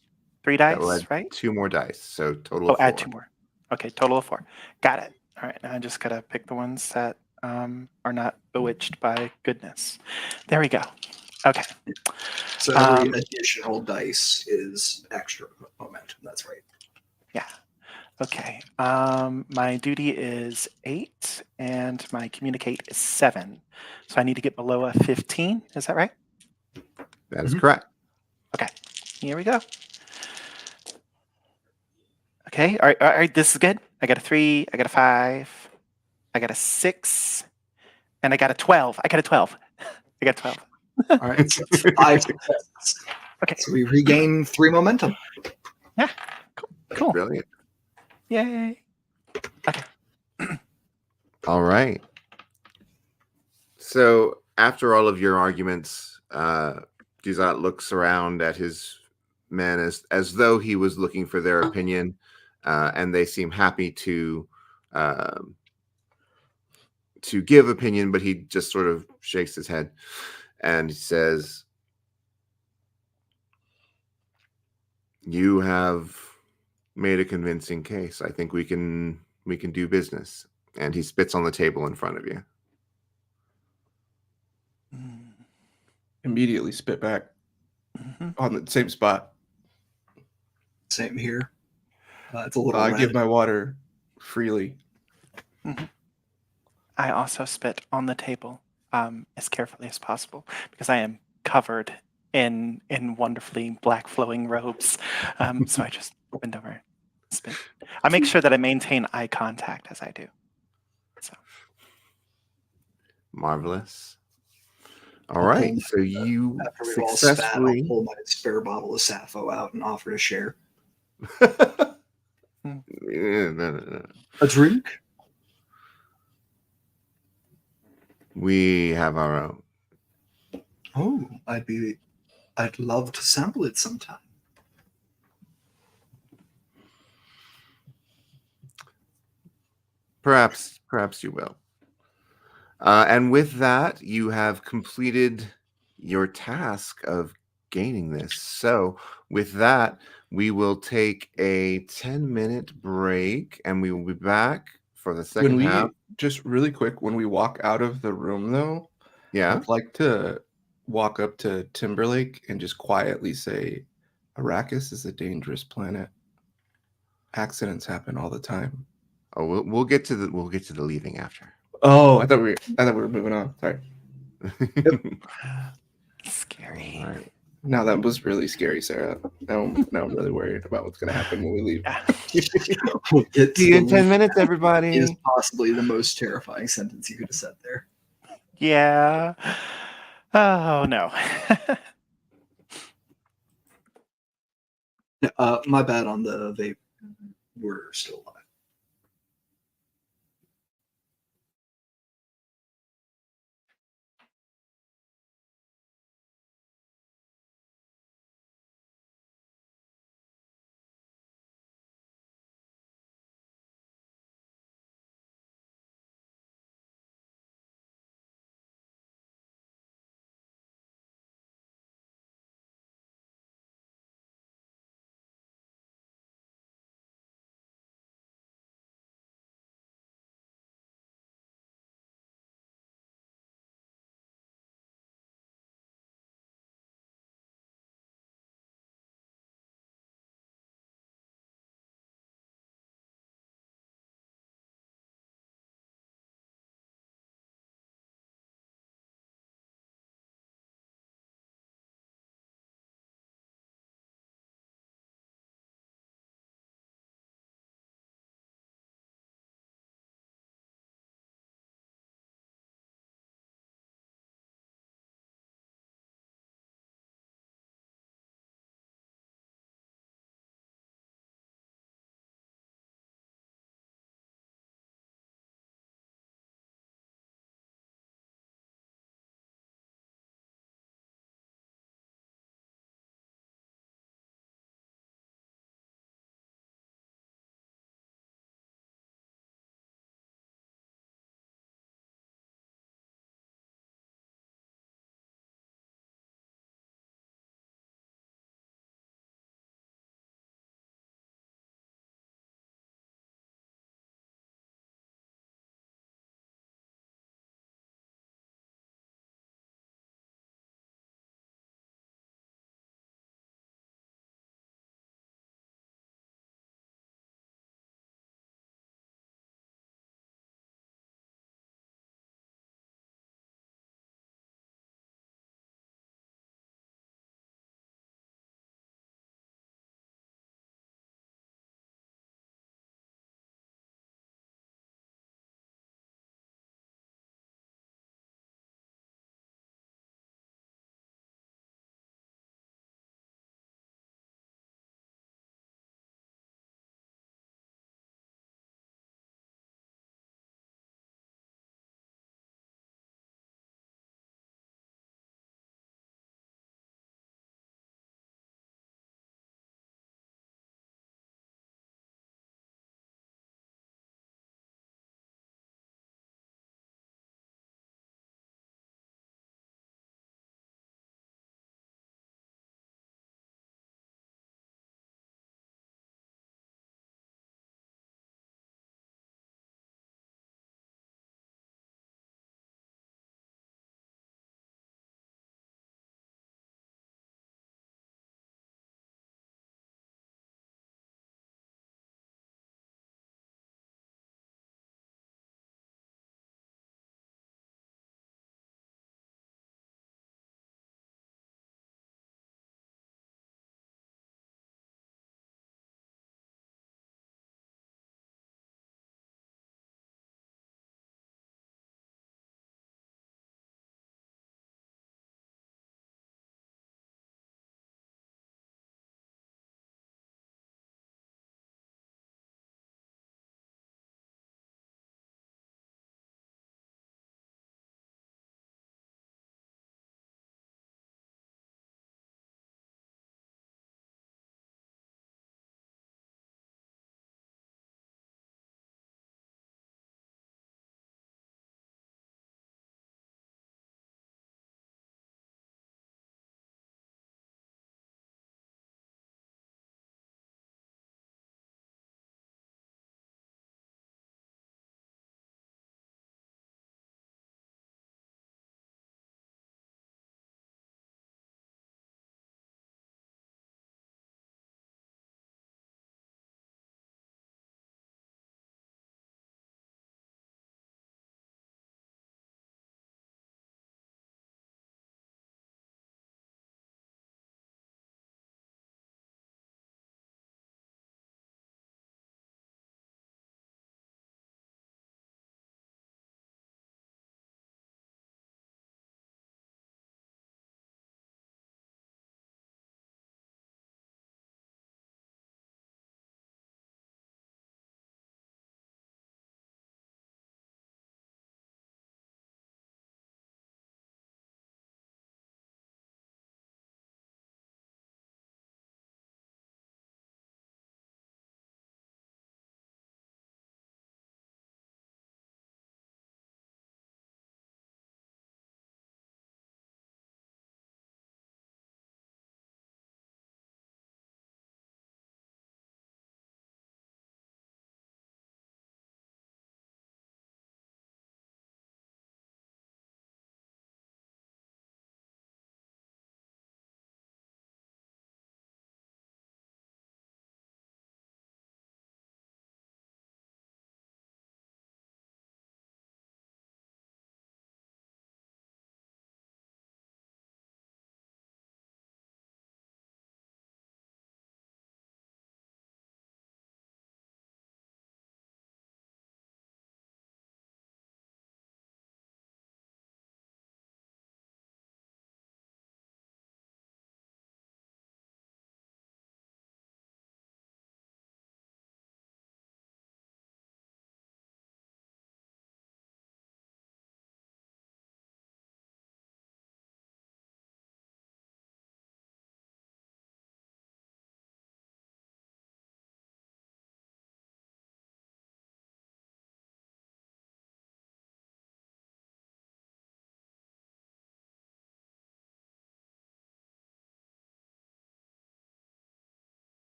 that will dice, add right? 2 more dice, so total Oh, of 4. add 2 more. Okay, total of 4. Got it. All right, now I just gotta pick the ones that are not bewitched by goodness. There we go. Okay. So every additional dice is extra momentum. That's right. Yeah. Okay. My duty is 8, and my communicate is 7. So I need to get below a 15. Is that right? That is correct. Okay. Here we go. Okay. All right. This is good. I got a 3. I got a 5. I got a 6. And I got a 12. I got a 12. I got 12. All right. So 5 successes. Okay. So we regain 3 momentum. Yeah. Cool. Brilliant. Yay. Okay. All right. So after all of your arguments, Duzat looks around at his men as though he was looking for their opinion, and they seem happy to give opinion, but he just sort of shakes his head and he says, "You have made a convincing case. I think we can do business." And he spits on the table in front of you. Immediately spit back Mm-hmm. on the same spot. Same here. It's a little I red. give my water freely. Mm-hmm. I also spit on the table as carefully as possible because I am covered in wonderfully black flowing robes. So I just bend over and spit. I make sure that I maintain eye contact as I do. So Marvelous. All I'll right, pull so you After we've all spat, I'll successfully. pull my spare bottle of Sappho out and offer to share. No. A drink? We have our own. Oh, I'd love to sample it sometime. Perhaps you will. And with that, you have completed your task of gaining this. So, with that, we will take a 10-minute break and we will be back for the When second we half. just really quick, when we walk out of the room, though, Yeah. I'd like to walk up to Timberlake and just quietly say, "Arrakis is a dangerous planet. Accidents happen all the time." Oh, we'll get to the leaving after. Oh, I thought we were moving on. Sorry. scary. All right. No, that was really scary, Sarah. Now I'm really worried about what's going to happen when we leave. Yeah. We'll get to See you in the 10 minutes, is everybody. possibly the most terrifying sentence you could have said there. Yeah. Oh no. My bad on the vape. We're still alive.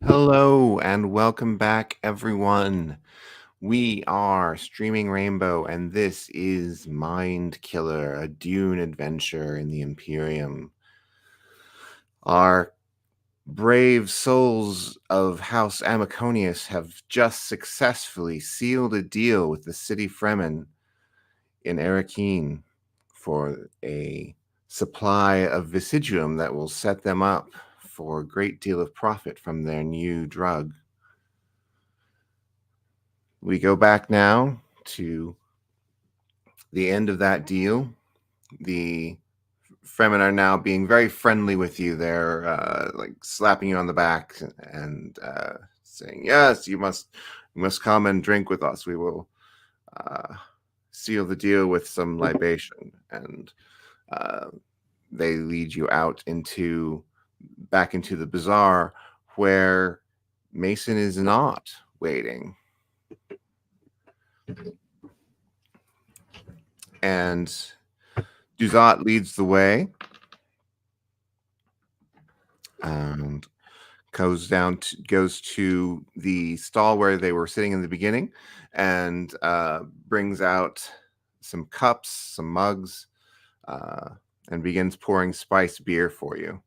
Hello and welcome back, everyone. We are Streaming Rainbow, and this is Mind Killer, a Dune adventure in the Imperium. Our brave souls of House Amaconius have just successfully sealed a deal with the city Fremen in Arrakis for a supply of Vesiduum that will set them up for a great deal of profit from their new drug. We go back now to the end of that deal. The Fremen are now being very friendly with you. They're like slapping you on the back and saying, "Yes, you must come and drink with us. We will seal the deal with some libation." And they lead you out back into the bazaar, where Mason is not waiting. And Duzat leads the way and goes to the stall where they were sitting in the beginning, and brings out some cups, some mugs, and begins pouring spiced beer for you.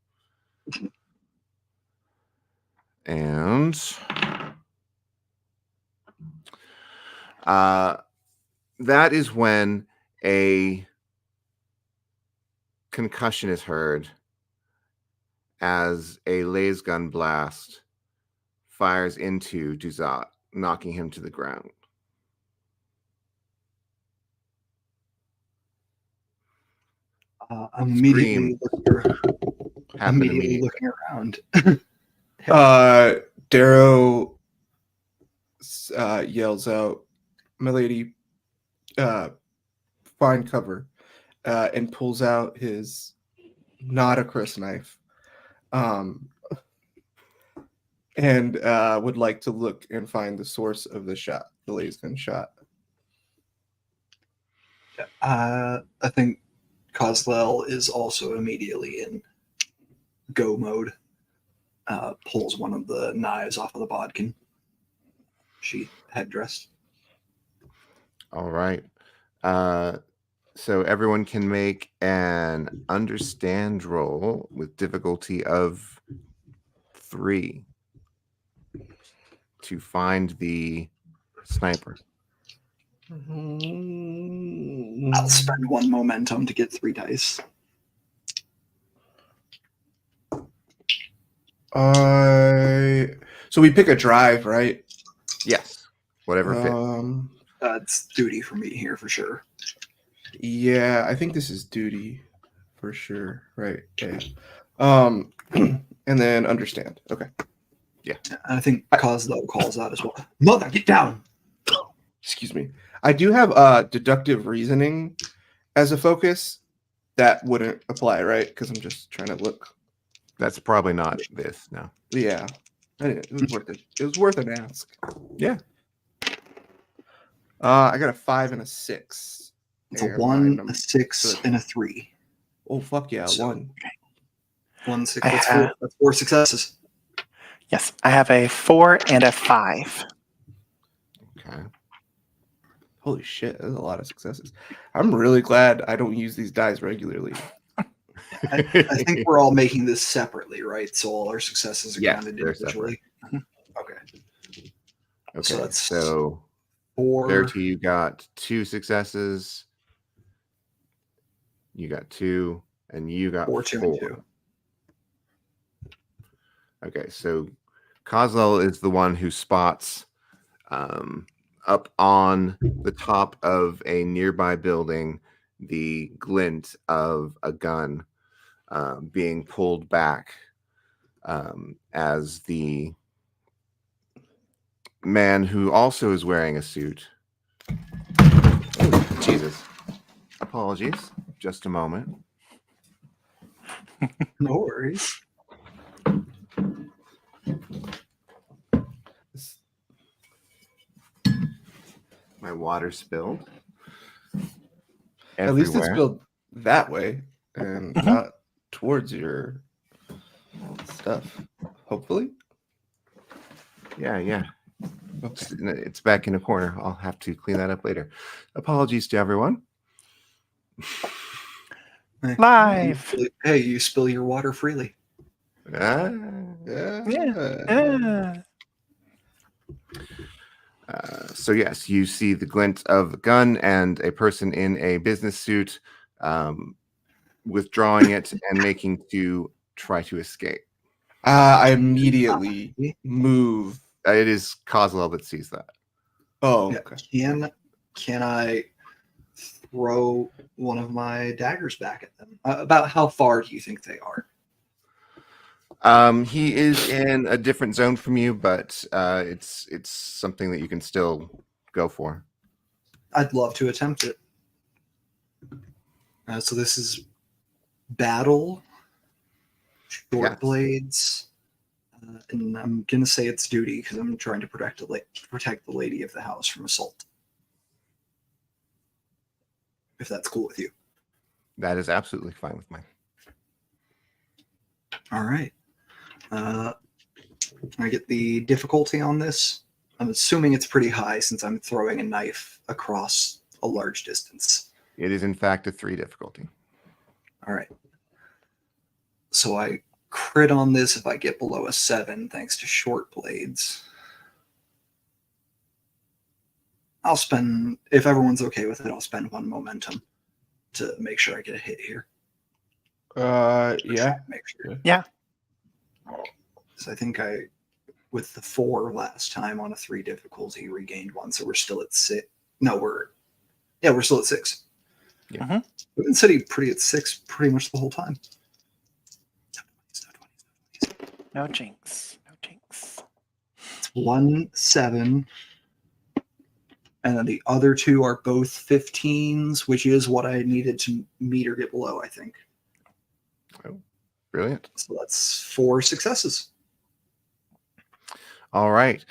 And that is when a concussion is heard as a laser gun blast fires into Duzat, knocking him to the ground. I'm immediately Immediately. looking around. Darrow yells out, "My lady, find cover," and pulls out his not a Chris knife, and would like to look and find the source of the shot, the laser gun shot. I think Coslel is also immediately in go mode. Pulls one of the knives off of the bodkin. She headdress. All right. So everyone can make an understand roll with difficulty of 3 to find the sniper. I'll spend 1 momentum to get 3 dice. So we pick a drive, right? Yes. Whatever fits. It's duty for me here for sure. Yeah, I think this is duty for sure. Right. Yeah. And then understand. Okay. Yeah. I think Coslel calls out as well. Mother, get down. Excuse me. I do have deductive reasoning as a focus. That wouldn't apply, right? Because I'm just trying to look. That's probably not this. No. Yeah. It was worth it. It was worth an ask. Yeah. I got a 5 and a 6. It's a And 1, my a 6, so- and a 3. Oh fuck yeah, So- 1. 1, 6. I That's have- 4. That's 4 successes. Yes, I have a 4 and a 5. Okay. Holy shit, that's a lot of successes. I'm really glad I don't use these dice regularly. I think we're all making this separately, right? So all our successes are Yes, counted they're individually. Okay. Okay, So that's so 4. Verity, you got 2 successes. You got 2, and you got 4, 2, and 2. 4. Okay, so Kozlel is the one who spots up on the top of a nearby building the glint of a gun being pulled back as the man who also is wearing a suit. Oh, Jesus. Apologies. Just a moment. No worries. My water spilled. At least it's everywhere. spilled that way and Mhm. not towards your stuff. Hopefully. Yeah. Okay. It's back in a corner. I'll have to clean that up later. Apologies to everyone. Live. Hey, you spill your water freely. Ah. Yeah. So yes, you see the glint of a gun and a person in a business suit withdrawing it and making to try to escape. I immediately move. It is Kozlel that sees that. Oh, Yeah. okay. Can I throw one of my daggers back at them? About how far do you think they are? He is in a different zone from you, but it's something that you can still go for. I'd love to attempt it. So this is battle, short Yes. blades, and I'm gonna say it's duty because I'm trying to protect the lady of the house from assault. If that's cool with you. That is absolutely fine with me. All right. Can I get the difficulty on this? I'm assuming it's pretty high since I'm throwing a knife across a large distance. It is in fact a 3 difficulty. All right. So I crit on this if I get below a 7, thanks to short blades. I'll spend, if everyone's okay with it, I'll spend 1 momentum to make sure I get a hit here. Yeah. Make sure. Yeah. So I think with the 4 last time on a 3 difficulty, regained 1. So we're still at 6. No, we're still at 6. Yeah. Mhm. We've been sitting pretty at 6 pretty much the whole time. No jinx. No jinx. It's 1, 7. And then the other 2 are both 15s, which is what I needed to meet or get below, I think. Brilliant. So that's 4 successes. All right.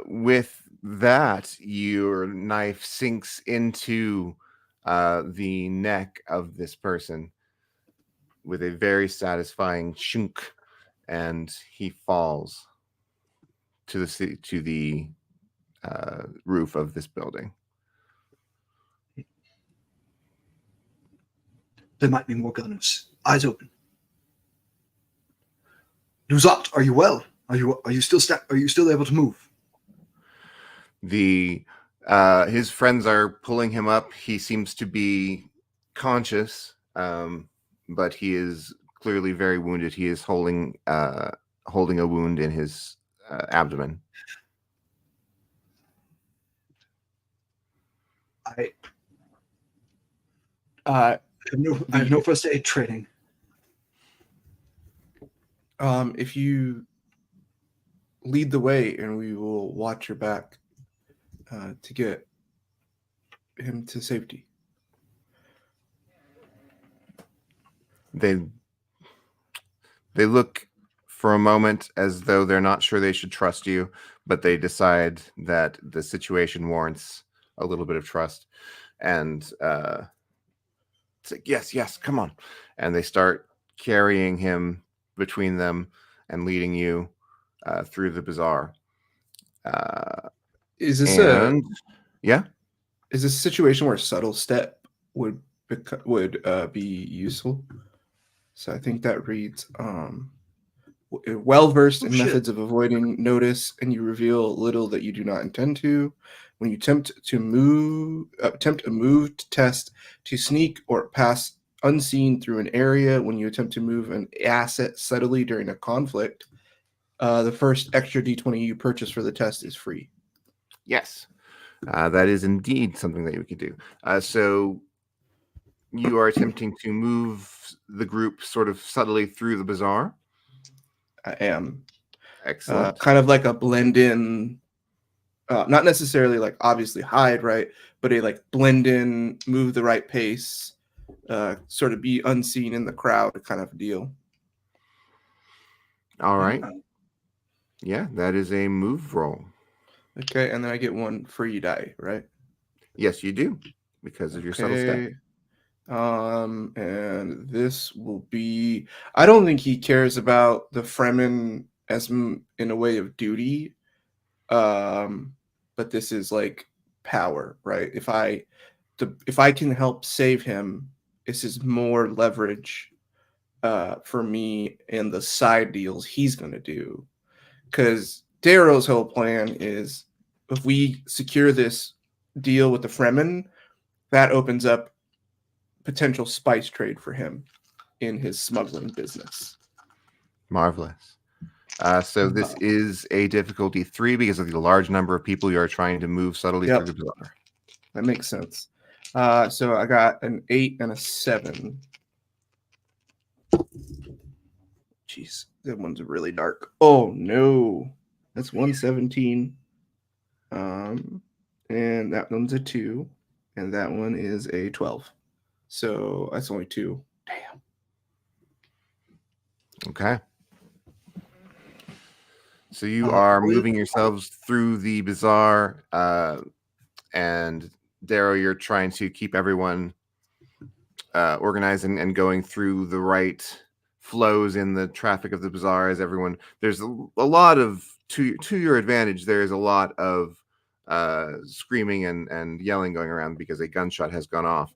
With that, your knife sinks into the neck of this person with a very satisfying shunk, and he falls to the roof of this building. There might be more gunners. Eyes open. Duzat, are you well? Are you still able to move? His friends are pulling him up. He seems to be conscious, but he is clearly very wounded. He is holding a wound in his abdomen. I Uh, have no first aid training. if you lead the way, and we will watch your back to get him to safety. They look for a moment as though they're not sure they should trust you, but they decide that the situation warrants a little bit of trust, and it's like, yes, come on, and they start carrying him between them and leading you through the bazaar. Is this And yeah, is this a situation where subtle step would be useful? So I think that reads well versed in shit. methods of avoiding notice, and you reveal little that you do not intend to. When you attempt a move to test to sneak or pass unseen through an area, when you attempt to move an asset subtly during a conflict, the first extra d20 you purchase for the test is free. yes, that is indeed something that you could do. So you are attempting to move the group sort of subtly through the bazaar. I am Excellent. kind of like a blend in, not necessarily like obviously hide, right? But a like blend in, move the right pace, sort of be unseen in the crowd kind of deal. All right. Yeah, that is a move roll. Okay, and then I get one free die, right? Yes, you do, because of your subtle step. Okay. And this will be. I don't think he cares about the Fremen as in a way of duty. But this is like power, right? If I can help save him, this is more leverage for me and the side deals he's gonna do. Because Darrow's whole plan is if we secure this deal with the Fremen, that opens up potential spice trade for him in his smuggling business. Marvelous. So this is a difficulty 3 because of the large number of people you are trying to move subtly Yep. through the bazaar. That makes sense. So I got an 8 and a 7. Jeez, that one's really dark. Oh no, that's 117. And that one's a 2, and that one is a 12. So that's only 2. Damn. Okay. So you are moving yourselves through the bazaar, and Darrow, you're trying to keep everyone organized and going through the right flows in the traffic of the bazaar. As everyone, there's a lot of to your advantage. There is a lot of screaming and yelling going around because a gunshot has gone off.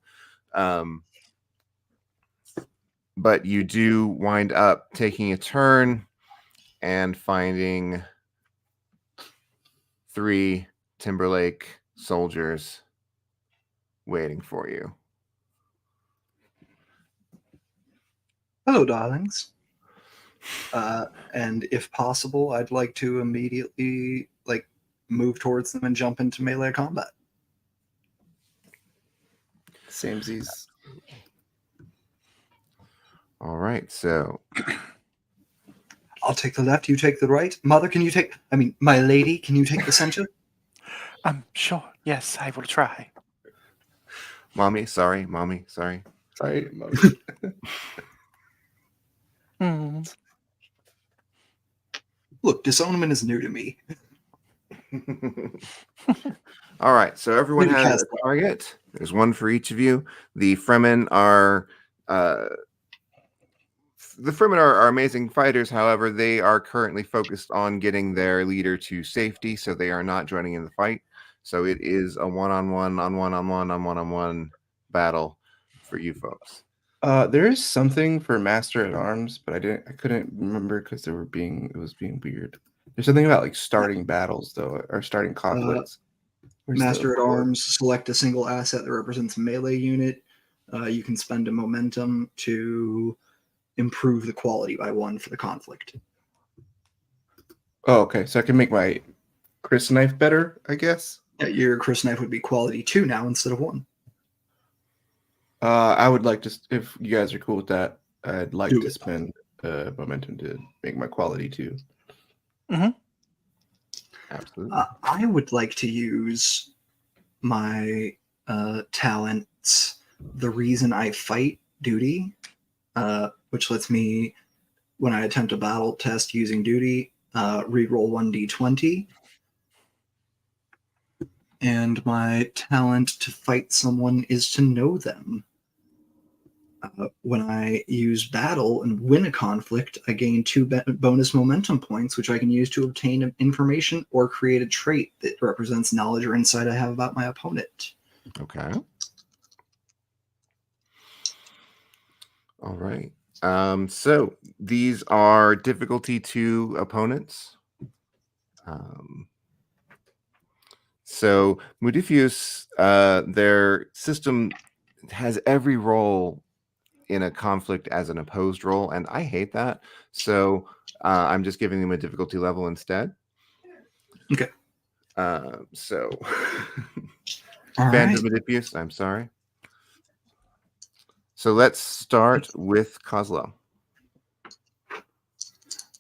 But you do wind up taking a turn and finding 3 Timberlake soldiers waiting for you. Hello, darlings. And if possible, I'd like to immediately move towards them and jump into melee combat. Samesies. All right, so I'll take the left, you take the right. Mother, my lady, can you take the center? Sure. Yes, I will try. mommy, sorry. Sorry. Look, disownment is new to me. All right, so everyone Maybe has cast a target. There's one for each of you. The Fremen are amazing fighters. However, they are currently focused on getting their leader to safety, so they are not joining in the fight. So it is a one-on-one battle for you folks. There is something for Master at Arms, but I couldn't remember because it was being weird. There's something about like starting battles though, or starting conflicts. Master at Arms, select a single asset that represents a melee unit. You can spend a momentum to improve the quality by 1 for the conflict. Oh, okay. So I can make my Chris knife better, I guess. Yeah, your Chris knife would be quality 2 now instead of 1. I would like to, if you guys are cool with that, I'd like Do to it. spend momentum to make my quality 2. Mm-hmm. Absolutely. I would like to use my talents, the reason I fight duty, which lets me, when I attempt a battle test using duty, reroll 1d20. And my talent to fight someone is to know them. When I use battle and win a conflict, I gain 2 bonus momentum points, which I can use to obtain information or create a trait that represents knowledge or insight I have about my opponent. Okay. All right. So these are difficulty 2 opponents. So Modifius, their system has every role in a conflict as an opposed role, and I hate that. So I'm just giving them a difficulty level instead. Okay. So All fans right. of Modifius, I'm sorry. So let's start with Kozlo.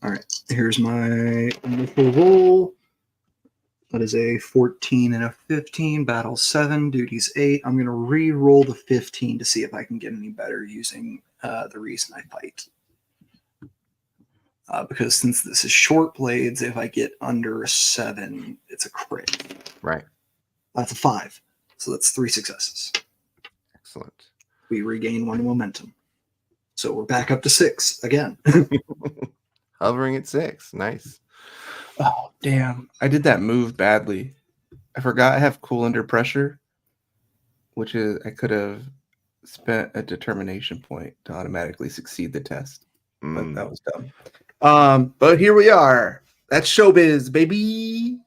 All right. Here's my initial roll. That is a 14 and a 15. Battle 7. Duties 8. I'm going to re-roll the 15 to see if I can get any better using the reason I fight. Because since this is short blades, if I get under a 7, it's a crit. Right. That's a 5. So that's 3 successes. Excellent. We regain 1 momentum. So we're back up to 6 again. Hovering at 6. Nice. Oh, damn. I did that move badly. I forgot I have cool under pressure, which is I could have spent a determination point to automatically succeed the test. But that was dumb. But here we are. That's showbiz, baby.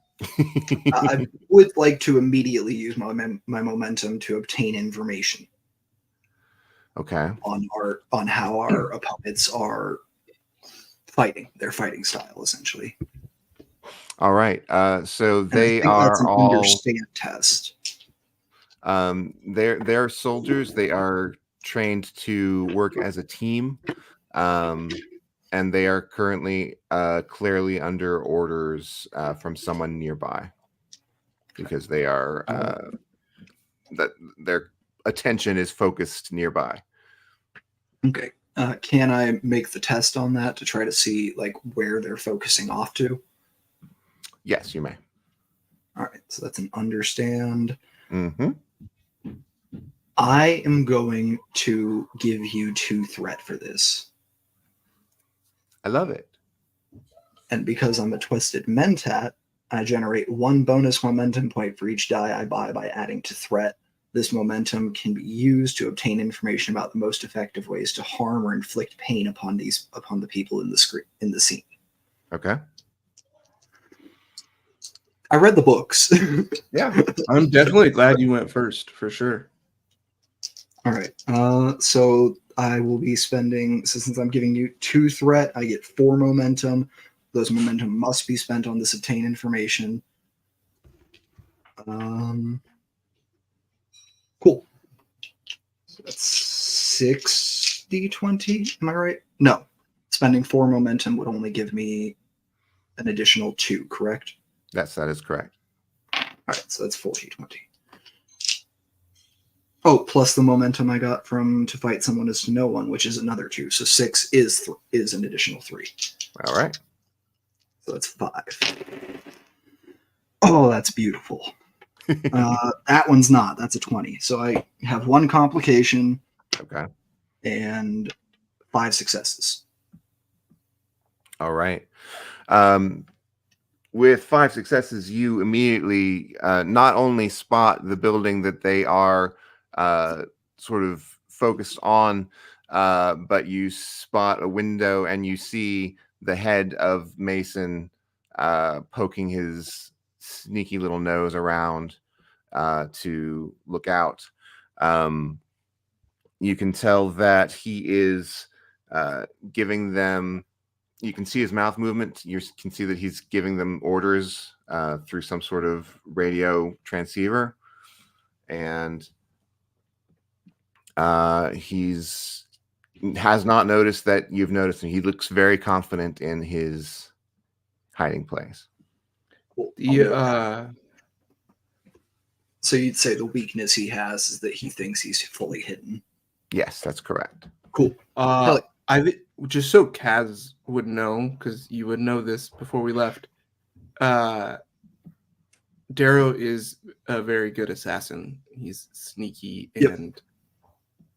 I would like to immediately use my momentum to obtain information Okay. on how our opponents are fighting, their fighting style, essentially. All right. So And they I think that's are an all understand test. they're soldiers. They are trained to work as a team. And they are currently clearly under orders from someone nearby because they are that their attention is focused nearby. Okay. Can I make the test on that to try to see like where they're focusing off to? Yes, you may. All right. So that's an understand. Mm-hmm. I am going to give you 2 threat for this. I love it. And because I'm a twisted mentat, I generate 1 bonus momentum point for each die I buy by adding to threat. This momentum can be used to obtain information about the most effective ways to harm or inflict pain upon the people in the scene. Okay. I read the books. Yeah. I'm definitely glad you went first, for sure. All right. So I will be spending, so since I'm giving you 2 threat, I get 4 momentum. Those momentum must be spent on this obtain information. Cool. So that's 6d20. Am I right? No. Spending 4 momentum would only give me an additional 2, correct? That is correct. All right. So that's 4d20. Oh, plus the momentum I got from to fight someone is to no one, which is another 2. So 6 is an additional 3. All right. So that's 5. Oh, that's beautiful. That one's not. That's a 20. So I have 1 complication. Okay. And 5 successes. All right. With 5 successes, you immediately not only spot the building that they are sort of focused on, but you spot a window and you see the head of Mason poking his sneaky little nose around to look out. You can tell that he is giving them. You can see his mouth movement. You can see that he's giving them orders through some sort of radio transceiver, and he's has not noticed that you've noticed him. He looks very confident in his hiding place. Cool. Yeah. So you'd say the weakness he has is that he thinks he's fully hidden. Yes, that's correct. Cool. Just so Kaz would know, because you would know this before we left. Darrow is a very good assassin. He's sneaky and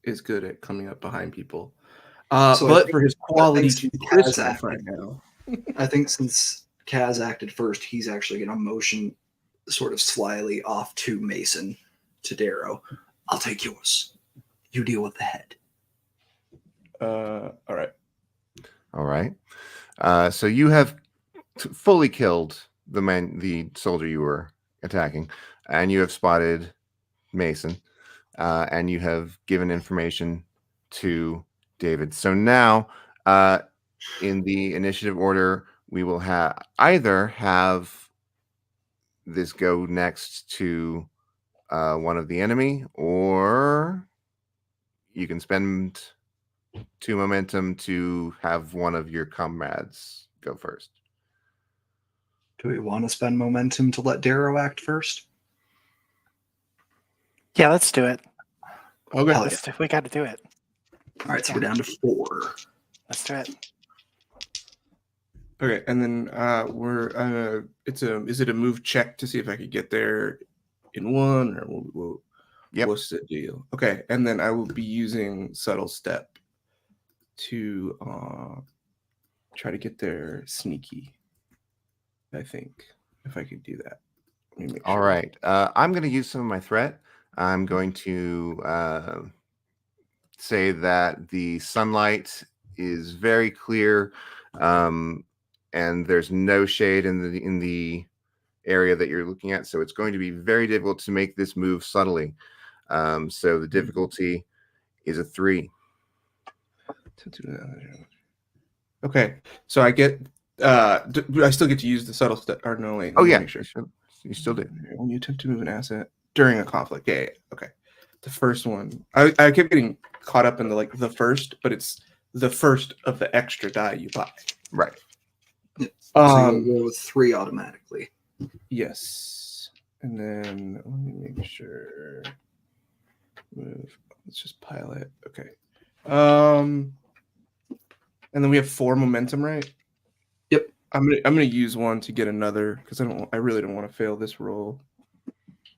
is good at coming up behind people. So I But think- for his quality since to Kaz crisp acted- right now. I think since Kaz acted first, he's actually going to motion sort of slyly off to Mason, to Darrow. I'll take yours. You deal with the head. All right. All right. So you have fully killed the soldier you were attacking, and you have spotted Mason, and you have given information to David. So now, in the initiative order, we will either have this go next to one of the enemy, or you can spend 2 momentum to have one of your comrades go first. Do we want to spend momentum to let Darrow act first? Yeah, let's do it. Okay. Hell yeah. We got to do it. All right, so we're down to 4. Let's do it. Okay, and then we're is it a move check to see if I could get there in one, or Yep. what's the deal? Okay, and then I will be using subtle step to try to get there sneaky. I think if I could do that. Let me make All sure. right. I'm going to use some of my threat. I'm going to say that the sunlight is very clear, and there's no shade in the area that you're looking at. So it's going to be very difficult to make this move subtly. So the difficulty is a 3. Okay, so I get. Do I still get to use the subtle step? Or no, wait. Oh let me yeah, make sure. you still do. When you attempt to move an asset during a conflict. Yeah. Okay. The first one. I kept getting caught up in the first, but it's the first of the extra die you buy. Right. So you roll with 3 automatically. Yes. And then let me make sure. Move. Let's just pile it. Okay. And then we have 4 momentum, right? Yep. I'm gonna use one to get another because I really don't want to fail this roll.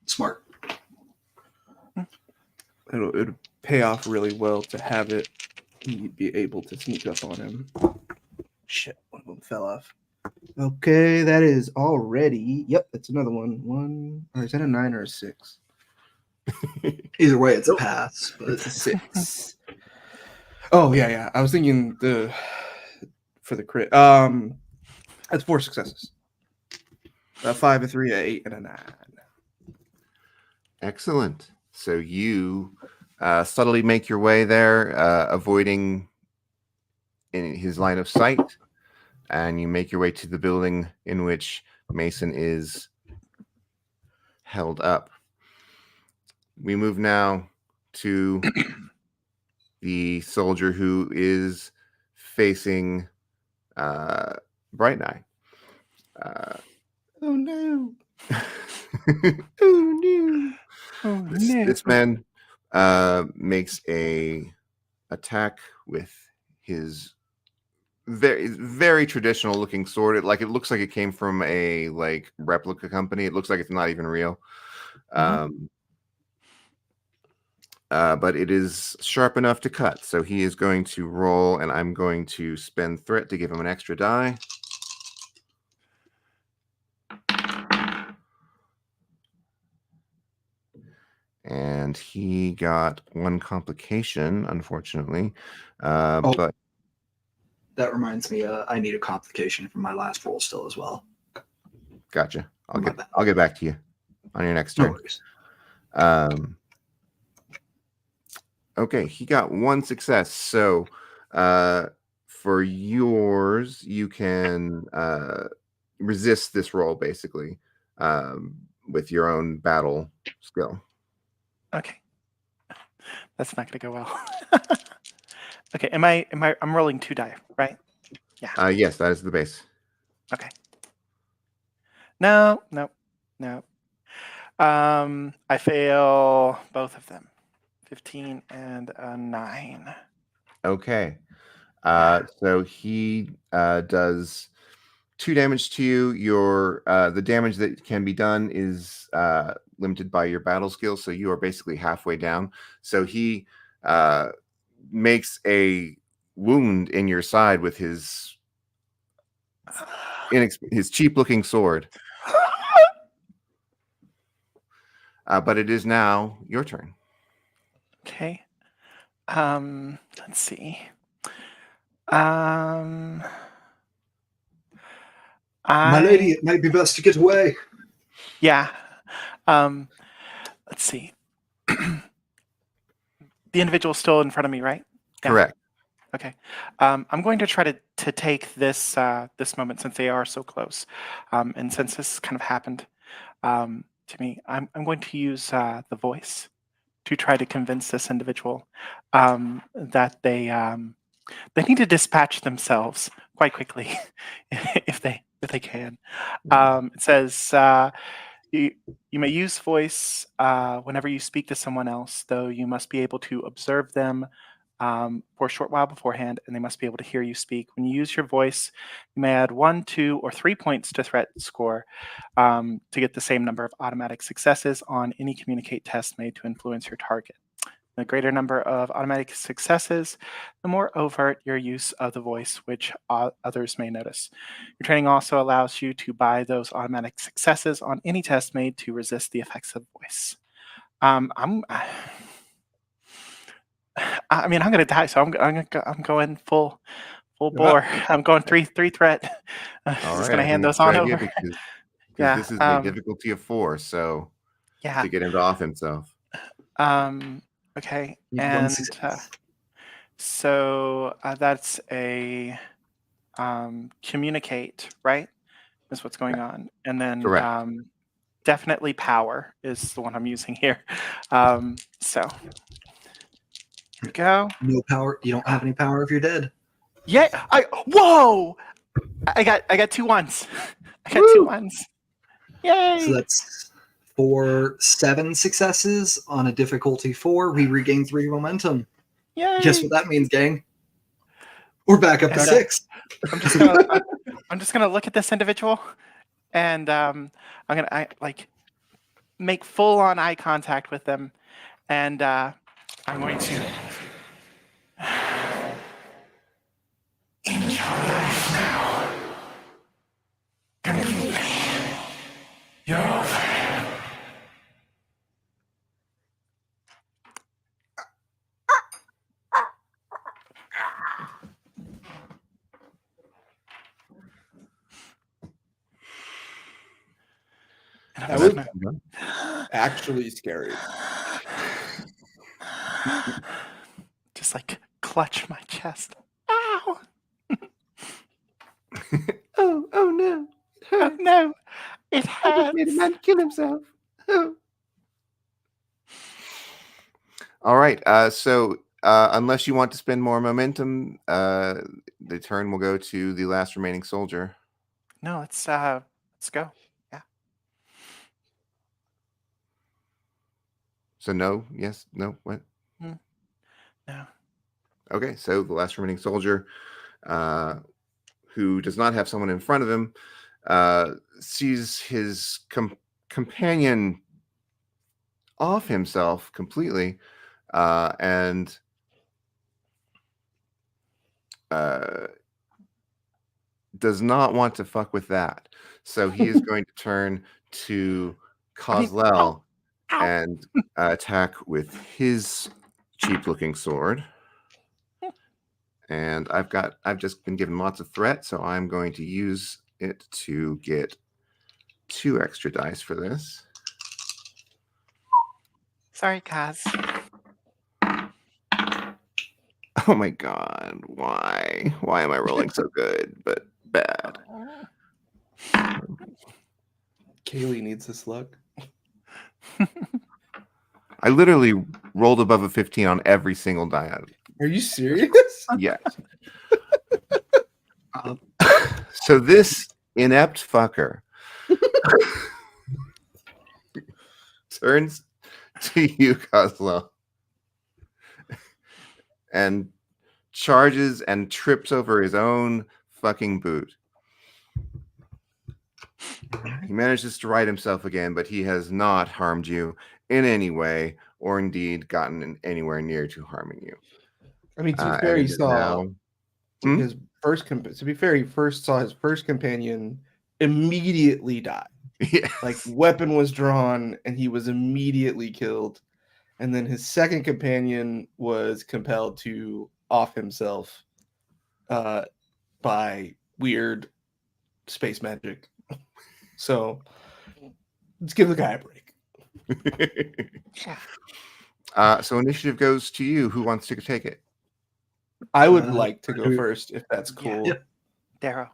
Smart. It'll pay off really well to have it be able to sneak up on him. Shit, one of them fell off. Okay, that is already. Yep, that's another one. Or is that a 9 or a 6? Either way, it's a pass. But It's a 6. Oh yeah. I was thinking for the crit. That's 4 successes. A 5, a 3, a 8, and a 9. Excellent. So you subtly make your way there, avoiding in his line of sight, and you make your way to the building in which Mason is held up. We move now to the soldier who is facing Bright Eye. Oh no. Oh no. Oh, This man makes a attack with his very traditional looking sword. It looks like it came from a replica company. It looks like it's not even real. But it is sharp enough to cut. So he is going to roll, and I'm going to spend threat to give him an extra die. And he got 1 complication, unfortunately. But that reminds me, I need a complication from my last roll still as well. gotcha. I'll My bad. get back to you on your next No turn. worries. Okay, he got 1 success. So for yours, you can resist this roll basically with your own battle skill. Okay. That's not gonna go well. Okay, I'm rolling 2 die, right? Yes, that is the base. Okay. No. I fail both of them. 15 and a 9. Okay. So he does 2 damage to you. Your the damage that can be done is limited by your battle skill, so you are basically halfway down. So he makes a wound in your side with his cheap-looking sword. But it is now your turn. Okay. Let's see. I My lady, it might be best to get away. Yeah. Let's see. The individual's still in front of me, right? Yeah. Correct. Okay. I'm going to try to take this this moment since they are so close, and since this kind of happened to me, I'm going to use the voice to try to convince this individual that they need to dispatch themselves quite quickly if they can. It says. You, you may use voice whenever you speak to someone else, though you must be able to observe them for a short while beforehand, and they must be able to hear you speak. When you use your voice, you may add 1, 2, or 3 points to threat score to get the same number of automatic successes on any communicate test made to influence your target. The greater number of automatic successes, the more overt your use of the voice, which others may notice. Your training also allows you to buy those automatic successes on any test made to resist the effects of voice. I'm going to die, so I'm going full bore. I'm going three threat. Just going to hand those on over. Because Yeah, this is a difficulty of 4, so yeah. to get him to off himself. Okay, Need one and success. so that's a communicate, right? Is what's going on, and then Correct. definitely power is the one I'm using here. So here we go. No power. You don't have any power if you're dead. Yeah. Whoa! I got 2 ones. I got 2 ones. Yay! So that's for 7 successes on a difficulty 4. We regain 3 momentum. Yay! Guess what that means, gang? We're back up to And, 6. I'm just gonna look at this individual, and I'm gonna make full on eye contact with them, and I'm going to. Enjoy life now. You're over. That was actually scary. Just clutch my chest. Ow! Oh no! Oh no! It hurts. Made a man kill himself. Oh. All right. So unless you want to spend more momentum, the turn will go to the last remaining soldier. No, let's go. Yeah. So no, yes, no, what? No. Okay, so the last remaining soldier, who does not have someone in front of him, sees his companion off himself completely, and does not want to fuck with that. So he is going to turn to Kozlel and attack with his cheap-looking sword. And I've just been given lots of threat, so I'm going to use it to get 2 extra dice for this. Sorry, Kaz. Oh my god, why? Why am I rolling so good but bad? Kaylee needs this luck. I literally rolled above a 15 on every single die. Are you serious? Yes. So this inept fucker turns to you, Kozlo, and charges and trips over his own fucking boot. He manages to right himself again, but he has not harmed you in any way or indeed gotten anywhere near to harming you. I mean, to be And fair, it he is saw now. Hmm? his first. To be fair, he first saw his first companion immediately die. Yes. Like weapon was drawn, and he was immediately killed. And then his second companion was compelled to off himself by weird space magic. So let's give the guy a break. So initiative goes to you. Who wants to take it? I would like to go do- first if that's cool. Yep. Darrow.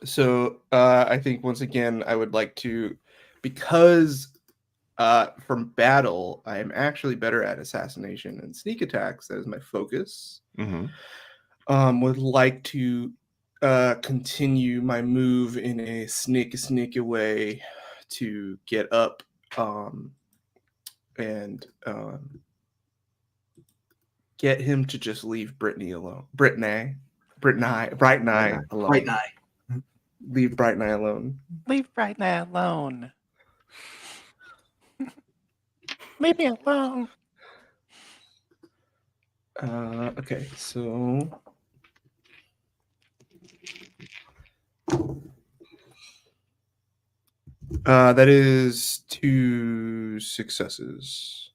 So I think once again I would like to, because from battle I am actually better at assassination and sneak attacks. That is my focus. Mm-hmm. Would like to continue my move in a sneaky way to get up and get him to just leave Brittany alone. Bright Eye alone. Right now. Leave Bright Eye alone. Leave Bright Eye alone. Leave me alone. Okay, so that is 2 successes.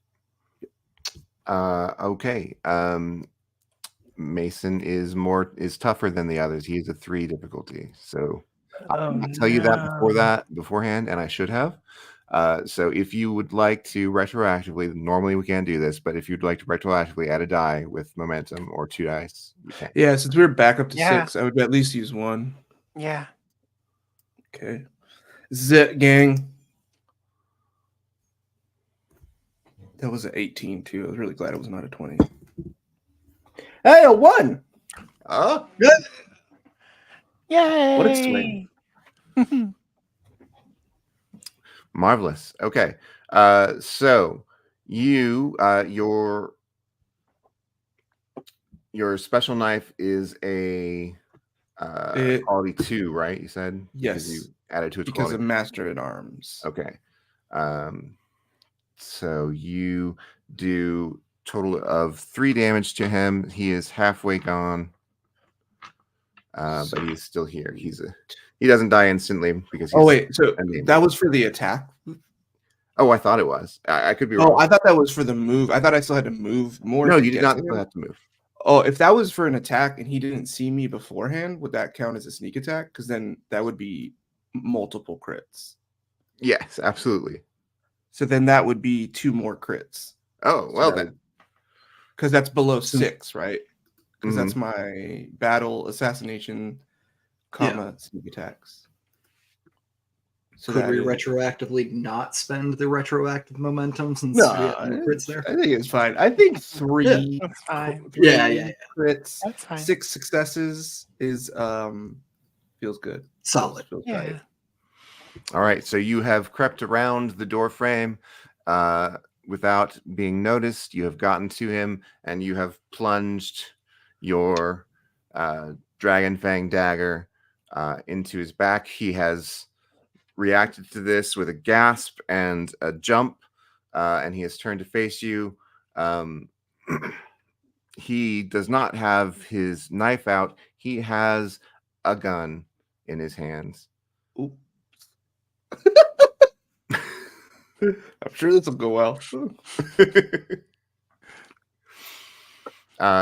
Okay. Mason is tougher than the others. He is a 3 difficulty. So I'll tell you that beforehand, and I should have. So if you would like to retroactively, normally we can't do this, but if you'd like to retroactively add a die with momentum or 2 dice, you can. Yeah, since we were back up to Yeah. 6, I would at least use 1. Yeah. Okay. Zit gang. That was an 18 too. I was really glad it was not a 20. Hey, a 1! Oh, Yay! What a swing. marvelous. Okay. So you your special knife is a quality 2, right? You said? Yes. Because you added to its Because quality. of Master at Arms. Okay. So you do total of 3 damage to him. He is halfway gone. But he's still here. He doesn't die instantly because he's So unnamed. that was for the attack? Oh, I thought it was. I could be Oh, wrong. I thought that was for the move. I thought I still had to move more. No, to you did get not to him. have to move. Oh, if that was for an attack and he didn't see me beforehand, would that count as a sneak attack? Because then that would be multiple crits. Yes, absolutely. So then that would be 2 more crits. Oh, well then. Because that's below 6, right? Because Mhm. that's my battle, assassination, sneak attacks. So Could we that is- retroactively not spend the retroactive momentum since No, we have no crits there? I think it's fine. I think 3, That's fine. 3 Yeah. crits, That's fine. 6 successes is feels good. Solid. Feels Yeah. right. All right. So you have crept around the door frame without being noticed. You have gotten to him and you have plunged your dragon fang dagger into his back. He has reacted to this with a gasp and a jump, and he has turned to face you. He does not have his knife out. He has a gun in his hands. Ooh. I'm sure this will go well.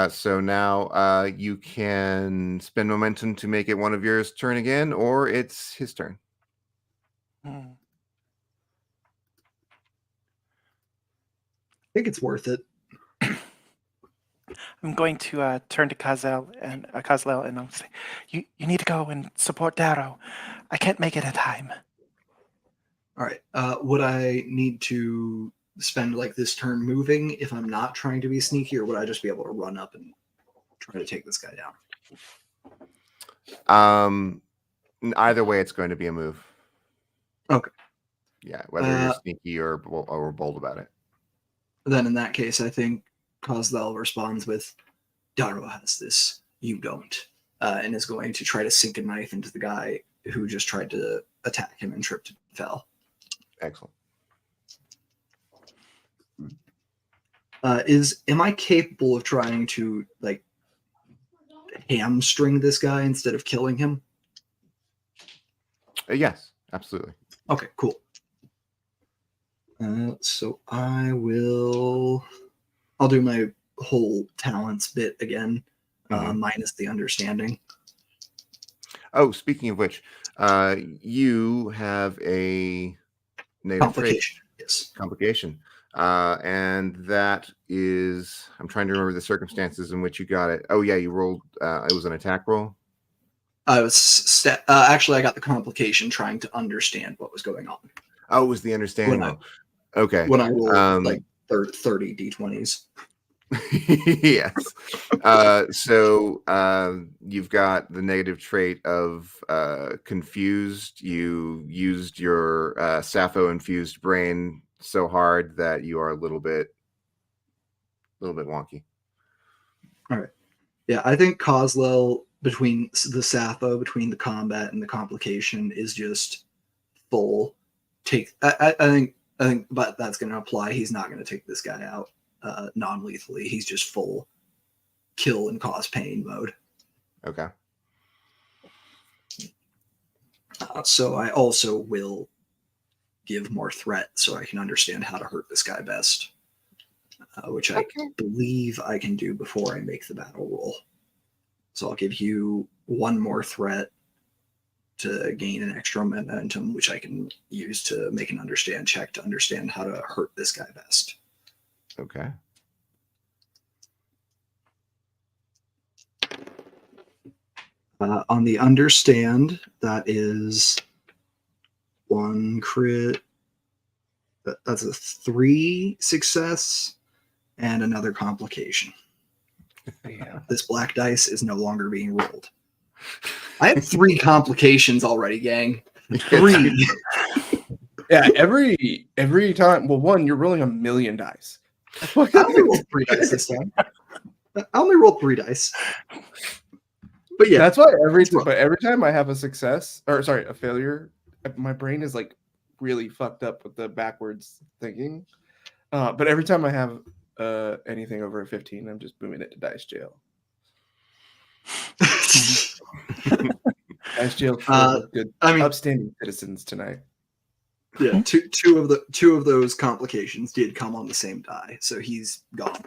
So now you can spend momentum to make it one of yours turn again, or it's his turn. I think it's worth it. I'm going to turn to Kazlel and I'll say, "You need to go and support Darrow. I can't make it in time." All right. Would I need to spend like this turn moving if I'm not trying to be sneaky, or would I just be able to run up and try to take this guy down? Either way, it's going to be a move. Okay. Yeah, whether you're sneaky or bold about it. Then in that case, I think Kosdal responds with, "Darrow has this, you don't," and is going to try to sink a knife into the guy who just tried to attack him and tripped and fell. Excellent. Am I capable of trying to like hamstring this guy instead of killing him? Yes, absolutely. Okay, cool. So I'll do my whole talents bit again, minus the understanding. Oh, speaking of which, you have a native trait complication. And that is, I'm trying to remember the circumstances in which you got it. Oh yeah, you rolled, it was an attack roll. I was actually I got the complication trying to understand what was going on. Oh, it was the understanding roll. Okay. When I rolled like 30 d20s. Yes. So you've got the negative trait of confused. You used your Sappho infused brain so hard that you are a little bit wonky. All right. Yeah, I think Coslel, between the Sappho, between the combat and the complication, is just full. I think, but that's going to apply. He's not going to take this guy out non-lethally. He's just full kill and cause pain mode. Okay. So I also will give more threat so I can understand how to hurt this guy best, which I believe I can do before I make the battle roll. So I'll give you one more threat to gain an extra momentum, which I can use to make an understand check to understand how to hurt this guy best. Okay. On the understand, that is one crit. That's a 3 success and another complication. Yeah. This black dice is no longer being rolled. I have 3 complications already, gang. 3. Yeah, every time. Well, one, you're rolling a million dice. I only rolled 3 dice this time. I only rolled 3 dice. But yeah, that's why every time I have a success, or sorry, a failure, my brain is like really fucked up with the backwards thinking. But every time I have anything over a 15, I'm just booming it to dice jail. Dice jail for good, upstanding citizens tonight. Yeah, two of those complications did come on the same die, so he's gone.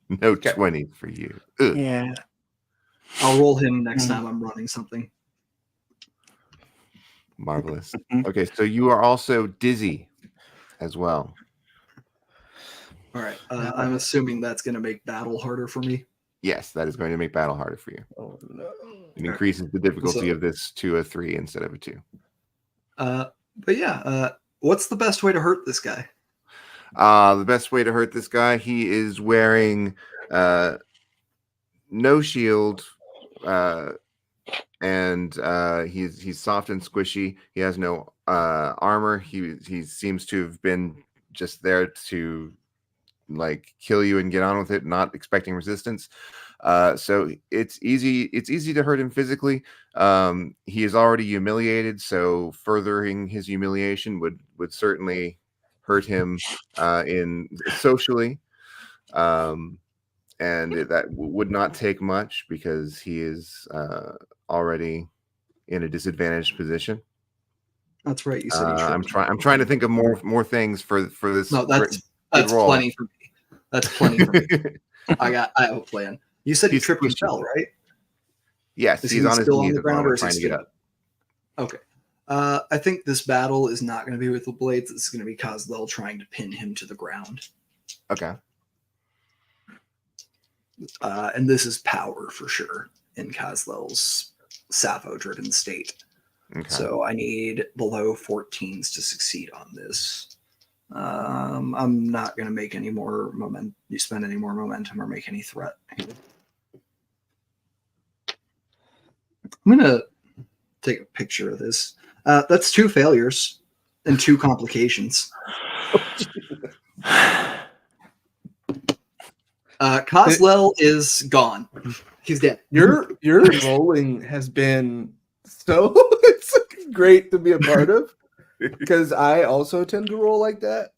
No 20 for you. Ugh. Yeah. I'll roll him next time I'm running something. Marvelous. Okay, so you are also dizzy as well. All right. I'm assuming that's going to make battle harder for me. Yes, that is going to make battle harder for you. Oh no! It increases the difficulty of this to a 3 instead of a 2. But yeah, what's the best way to hurt this guy? The best way to hurt this guy, he is wearing no shield, and he's soft and squishy. He has no armor. He seems to have been just there to like kill you and get on with it, not expecting resistance. So it's easy to hurt him physically. He is already humiliated, so furthering his humiliation would certainly hurt him in socially. And that would not take much because he is already in a disadvantaged position. That's right. You said I'm trying to think of more things for this. No, that's plenty for me. That's plenty for me. I have a plan. You said he tripped and fell, right? Yes, he's on his still knees on the ground, or is trying he to get up. Okay. I think this battle is not going to be with the blades. It's going to be Coslel trying to pin him to the ground. Okay. And this is power for sure in Coslel's Sappho-driven state. Okay. So I need below 14s to succeed on this. I'm not going to make any more momentum. You spend any more momentum or make any threat. I'm going to take a picture of this. That's 2 failures and 2 complications. Coslel is gone. He's dead. Your rolling has been so it's great to be a part of because I also tend to roll like that.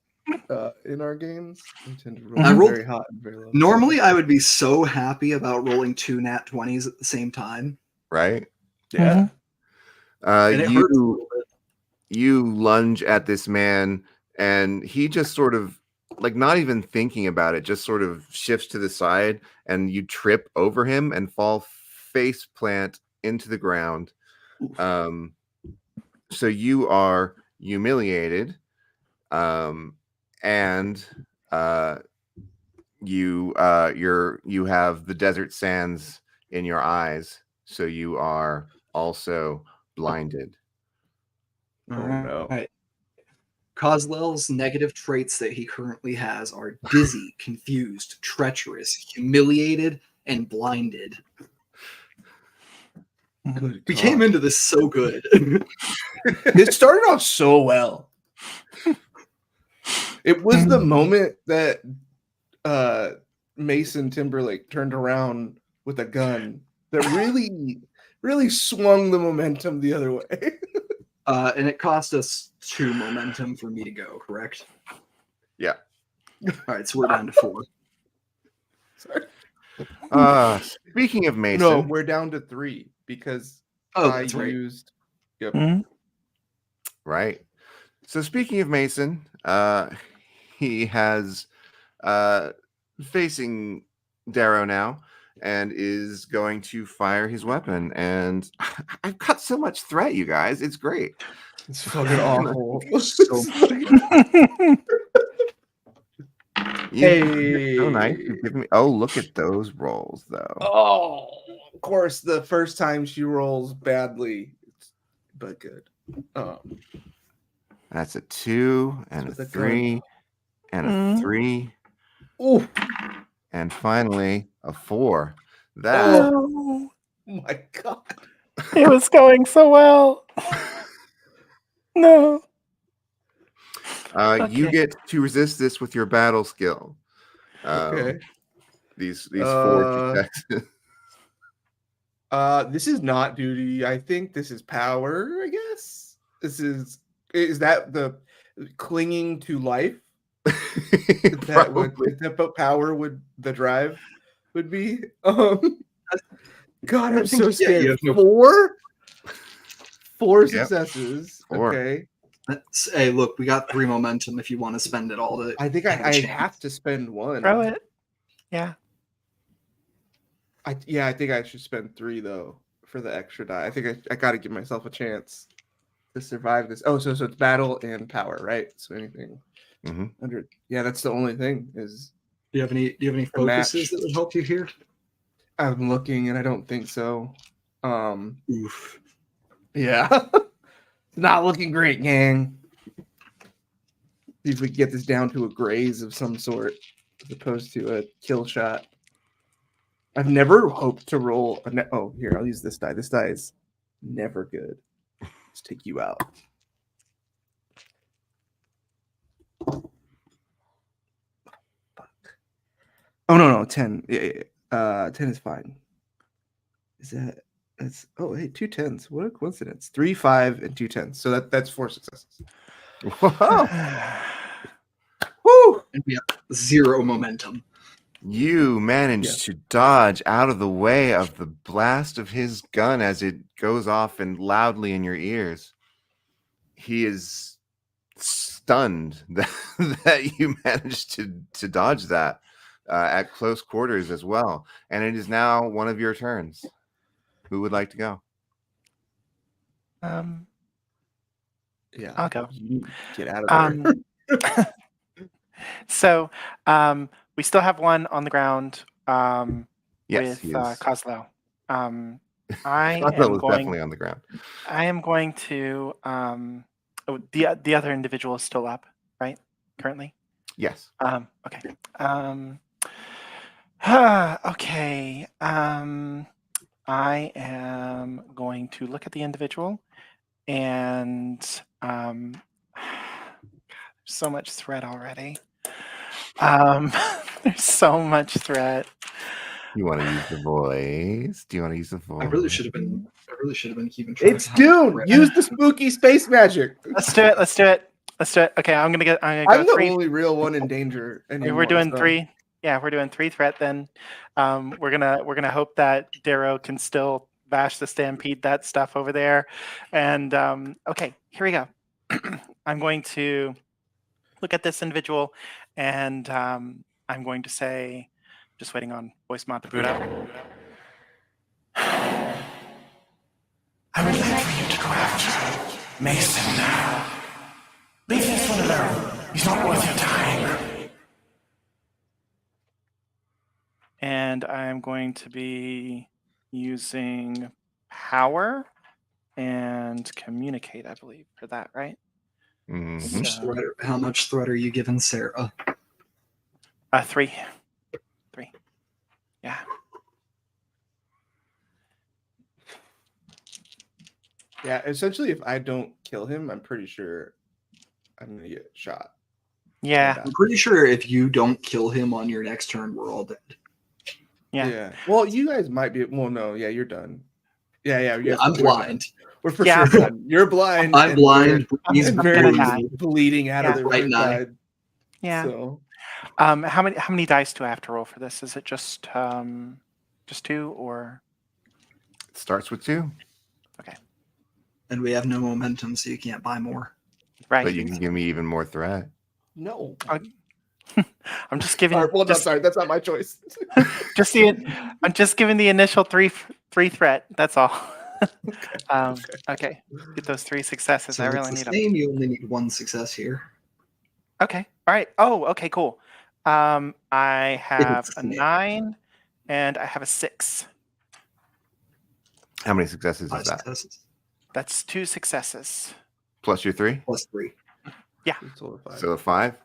in our games. We tend to I roll rolled- very hot and very low. Normally, I would be so happy about rolling 2 nat 20s at the same time. Right? Yeah. And it hurts a little bit. You lunge at this man, and he just sort of, like, not even thinking about it, just sort of shifts to the side, and you trip over him and fall face plant into the ground. So you are humiliated, and you have the desert sands in your eyes, so you are also blinded. Oh, no. Right. Kozlel's negative traits that he currently has are dizzy, confused, treacherous, humiliated, and blinded. Good We God. came into this so good. It started off so well. It was the moment that Mason Timberlake turned around with a gun that really swung the momentum the other way. And it cost us 2 momentum for me to go, correct? Yeah. All right, so we're down to 4. Sorry. Speaking of Mason, No, we're down to 3 because Oh, I that's right. used. Yep. Mhm. right? So speaking of Mason, he has facing Darrow now and is going to fire his weapon. And I've got so much threat, you guys. It's great. It's fucking awful. So- You're so nice. You've given me. Oh, look at those rolls, though. Oh, of course, the first time she rolls badly, but good. That's a 2 and a With a 3 and a 3 Oh and finally a 4. That No, my God. it was going so well. No. you Okay. get to resist this with your battle skill. Okay. These 4 checks. This is not duty. I think this is power, I guess. Is that the clinging to life? Probably. That power the drive would be? God, I'm so scared. you have no- 4 Yep. successes. 4. Okay. Hey, look, we got 3 momentum if you want to spend it all to I think have a I chance. have to spend 1. Throw it. Yeah. I think I should spend 3 though for the extra die. I think I got to give myself a chance to survive this. Oh, so it's battle and power, right? So anything under. Yeah, that's the only thing is. Do you have any A match. focuses that would help you here? I'm looking and I don't think so. Oof. Yeah, it's not looking great, gang. See if we can get this down to a graze of some sort as opposed to a kill shot. I've never hoped to roll. Oh, here, I'll use this die. This die is never good. Let's take you out. Fuck. Oh no, 10. Yeah. 10 is fine. That's hey, 2 10s. What a coincidence. 3, 5, and 2 10s. So that's 4 successes. Whoa. Woo! And we have 0 momentum. You managed to dodge out of the way of the blast of his gun as it goes off and loudly in your ears. He is stunned that you managed to dodge that at close quarters as well. And it is now one of your turns. Who would like to go? Yeah, I'll go. You get out of there. So we still have one on the ground Yes, he with is. Kozlo. I Cosmo am is going. definitely on the ground. I am going to. The other individual is still up, right? Currently. Yes. Okay. Okay. I am going to look at the individual, and God, there's so much threat already. There's so much threat. You want to use the voice? Do you want to use the voice? I really should have been keeping track. It's of how much Dune. threat- Use the spooky space magic. Let's do it. Let's do it. Let's do it. Okay, I'm gonna I'm go the three. only real one in danger anymore. We're doing so- three. Yeah, we're doing 3 threat then. We're gonna hope that Darrow can still bash the stampede that stuff over there. And okay, here we go. I'm going to look at this individual, and I'm going to say, just waiting on voice mod to boot up. I would like for you to go after Mason now. Leave this one alone. He's not worth your time. And I'm going to be using power and communicate, I believe, for that, right? Mhm. So- How much threat are you giving Sarah? 3. 3. Yeah. Yeah, essentially, if I don't kill him, I'm pretty sure I'm gonna get shot. Yeah. I'm pretty sure if you don't kill him on your next turn, we're all dead. Yeah. Well, you guys might be. Well, no. Yeah, you're done. Yeah. You Yeah, guys, I'm we're blind. done. We're for Yeah. sure done. You're blind. I'm and blind. We're, He's and I'm gonna Mary's die. bleeding out of Yeah. the Right right now. side. Yeah. So How many dice do I have to roll for this? Is it just 2 or It starts with 2, And we have no momentum, so you can't buy more. right? but you can give me even more threat. no. I'm just giving. Sorry, well, no, just, sorry, that's not my choice. just I'm just giving the initial 3 threat. That's all. Okay. Get those 3 successes. So I it's really the need them. same. You only need 1 success here. Okay. All right. Oh, okay. Cool. I have It's a the same. 9 and I have a 6. How many successes 5 is that? successes That's 2 successes. Plus your 3? plus 3. Total of 5. So a 5?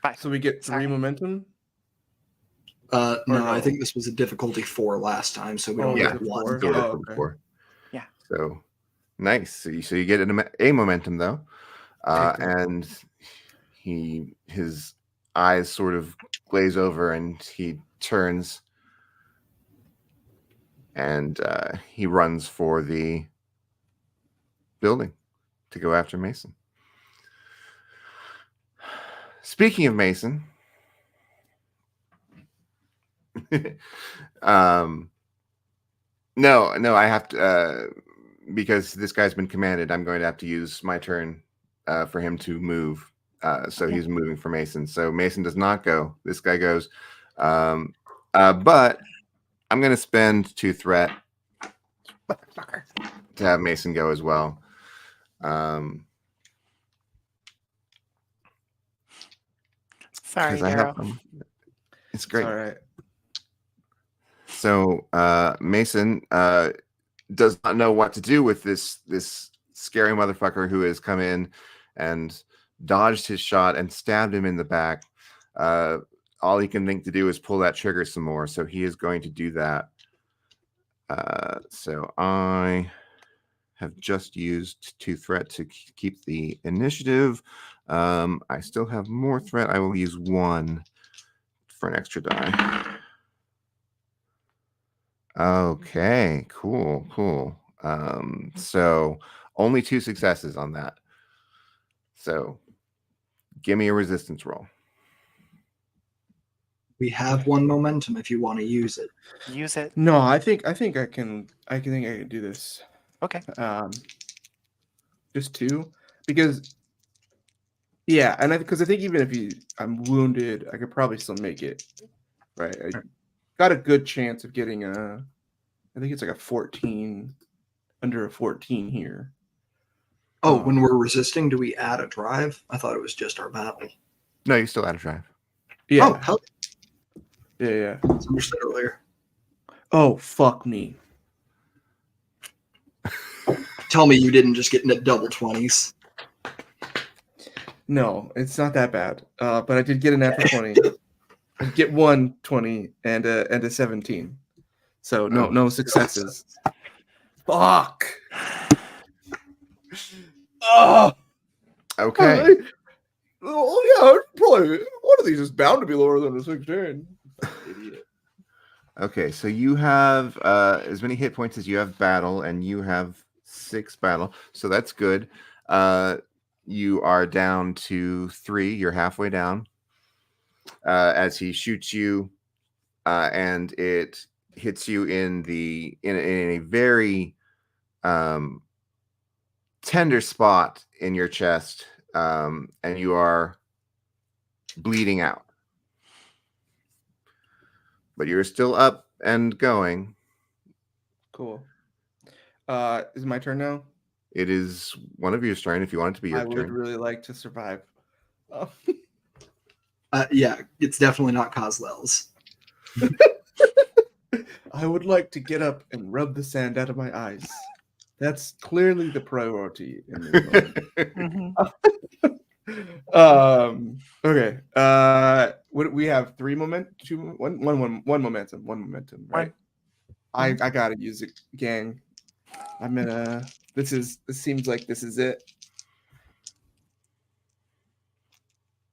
5. So we get 3 Sorry. momentum. No, no? I think this was a difficulty 4 last time, so we Oh, don't yeah. get it's 1. 4. Go Oh, to okay. 4. Yeah. So nice. So you get a momentum though, Okay, cool. and his eyes sort of glaze over, and he turns, and he runs for the building to go after Mason. Speaking of Mason, no, I have to because this guy's been commanded. I'm going to have to use my turn for him to move. So Okay. he's moving for Mason. So Mason does not go. This guy goes. But I'm going to spend 2 threat to have Mason go as well. Sorry, 'cause I Darrow. have, it's great. All right. So Mason does not know what to do with this scary motherfucker who has come in and dodged his shot and stabbed him in the back. All he can think to do is pull that trigger some more. So he is going to do that. So I have just used 2 threat to keep the initiative. I still have more threat. I will use 1 for an extra die. Okay, cool. So only 2 successes on that. So give me a resistance roll. We have 1 momentum if you want to use it. Use it. No, I think I can do this. Okay. Just 2 because and because I think even if I'm wounded, I could probably still make it. Right. I got a good chance of getting I think it's like a 14, under a 14 here. Oh, when we're resisting, do we add a drive? I thought it was just our battle. No, you still add a drive. Yeah. Oh, hell, Yeah. someone said earlier. Oh, fuck me. Tell me you didn't just get into double 20s. No, it's not that bad. But I did get a natural 20. I get 1 20 and a 17. So no successes. Fuck. Oh. Okay. Yeah, probably one of these is bound to be lower than a 16. Idiot. Okay, so you have as many hit points as you have battle, and you have 6 battle, so that's good. you are down to 3. You're halfway down as he shoots you, and it hits you in a very tender spot in your chest, and you are bleeding out. But you're still up and going. Cool. Is it my turn now? It is one of your turn if you want it to be your I would turn. really like to survive. Oh. Yeah, it's definitely not Coslell's. I would like to get up and rub the sand out of my eyes. That's clearly the priority in this moment. Mhm. Okay. What we have 3 one momentum, right? One. I gotta use it, gang. I'm in a. This seems like this is it.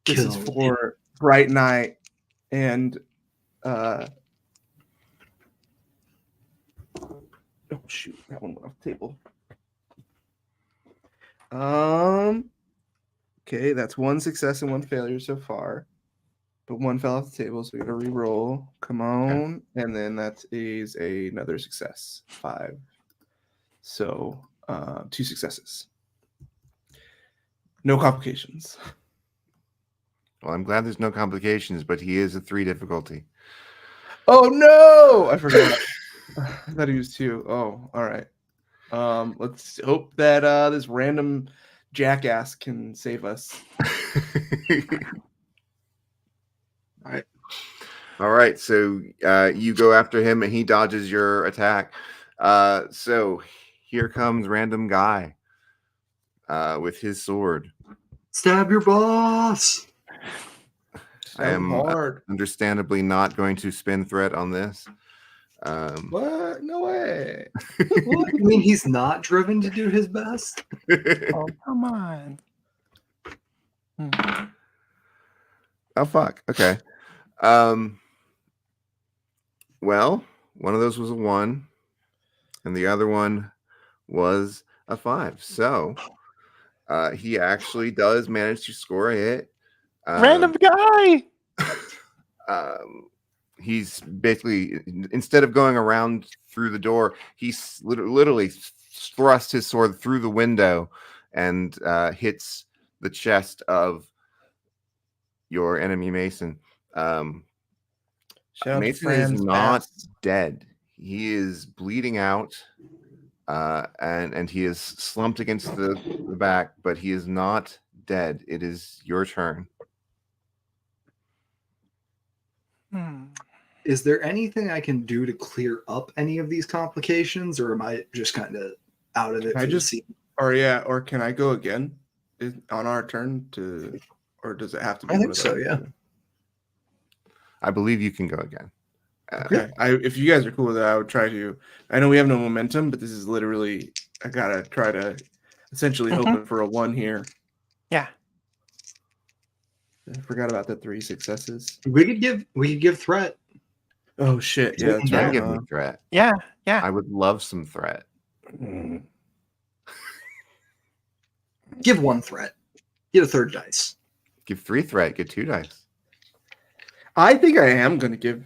This is Kill. for Bright Night and oh shoot, that one went off the table. Okay, that's 1 success and 1 failure so far. But 1 fell off the table, so we gotta re-roll. Come on. And then that is another success. 5. So 2 successes. No complications. Well, I'm glad there's no complications, but he is a 3 difficulty. Oh no! I forgot. I thought he was 2. Oh, all right. Let's hope that this random jackass can save us. All right, so you go after him and he dodges your attack. So here comes random guy with his sword. Stab your boss. I am hard. understandably not going to spin threat on this. What? No way. What? You mean he's not driven to do his best? Oh, come on. Oh fuck. Okay. Well, one of those was a 1, and the other one was a 5. So he actually does manage to score a hit. Random guy. He's basically, instead of going around through the door, he's literally thrust his sword through the window and hits the chest of your enemy Mason. Mason is not dead. He is bleeding out, and he is slumped against the back, but he is not dead. It is your turn. Is there anything I can do to clear up any of these complications, or am I just kind of out of it? Or can I go again on our turn or does it have to be? I think so. Yeah. I believe you can go again. Okay. If you guys are cool with that, I would try to. I know we have no momentum, but this is literally. I gotta try to essentially hoping for a 1 here. Yeah. I forgot about the 3 successes. We could give threat. Oh shit! Yeah, that's right. Give me threat. Yeah. I would love some threat. Give 1 threat. Get a 3rd dice. Give 3 threat. Get 2 dice. I think I am gonna give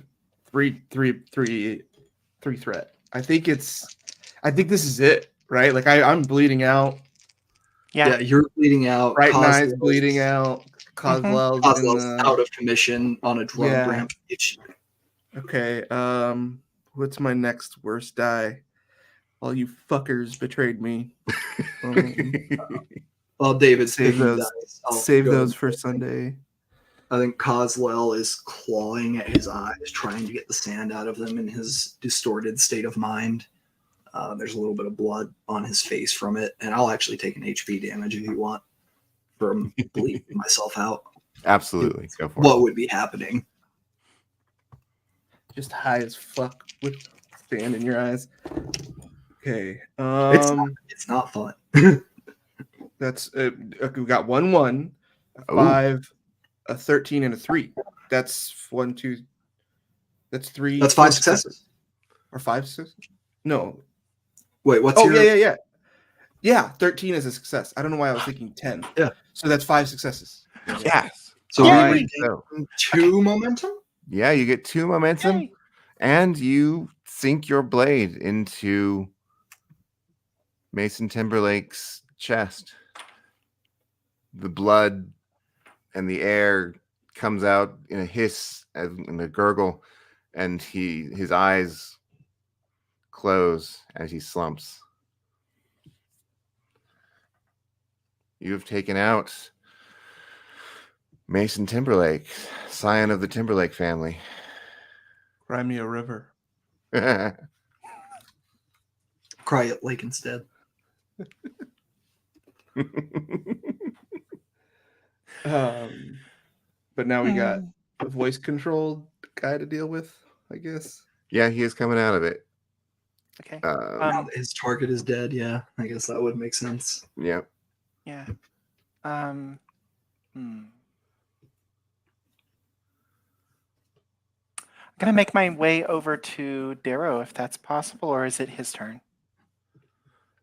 3 threat. I think this is it, right? Like I'm bleeding out. Yeah. You're bleeding out. Bright Knight's bleeding out. Coslell's out of commission on a drug rampage. Okay. What's my next worst die? All you fuckers betrayed me. Well, David, save those for Sunday. I think Coslell is clawing at his eyes, trying to get the sand out of them in his distorted state of mind. There's a little bit of blood on his face from it, and I'll actually take an HP damage if you want from bleeding myself out. Absolutely. Go for it. What would be happening? Just high as fuck with sand in your eyes. Okay. It's not fun. That's we got 1, a 5, a 13, and a 3. That's 1, 2. That's 3. That's 5 successes. Or 5 successes? No. Wait, what's your... yeah. Yeah, 13 is a success. I don't know why I was thinking 10. Yeah. So that's 5 successes. Yes. So All we right, regain so 2 momentum. yeah, you get 2 momentum, Yay. and you sink your blade into Mason Timberlake's chest. The blood and the air comes out in a hiss and a gurgle, and his eyes close as he slumps. You have taken out Mason Timberlake, scion of the Timberlake family. Cry me a river. Cry at lake instead. But now we got a voice controlled guy to deal with, I guess. Yeah, he is coming out of it. Okay. Now that his target is dead, yeah, I guess that would make sense. Yeah. Yeah. I'm gonna make my way over to Darrow if that's possible, or is it his turn?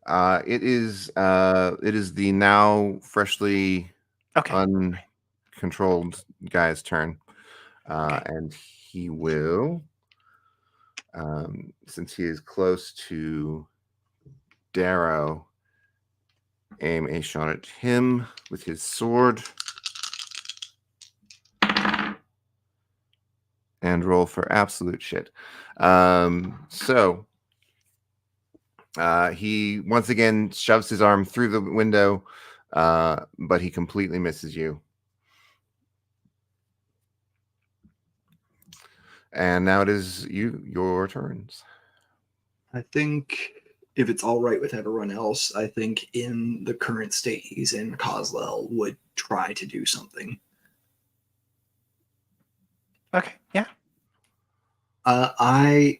It is the now freshly Okay. uncontrolled guy's turn. Okay. And he will, since he is close to Darrow, aim a shot at him with his sword and roll for absolute shit. So he once again shoves his arm through the window, but he completely misses you. And now it is your turns. I think if it's all right with everyone else, I think in the current state he's in, Coslel would try to do something. Okay. Yeah. I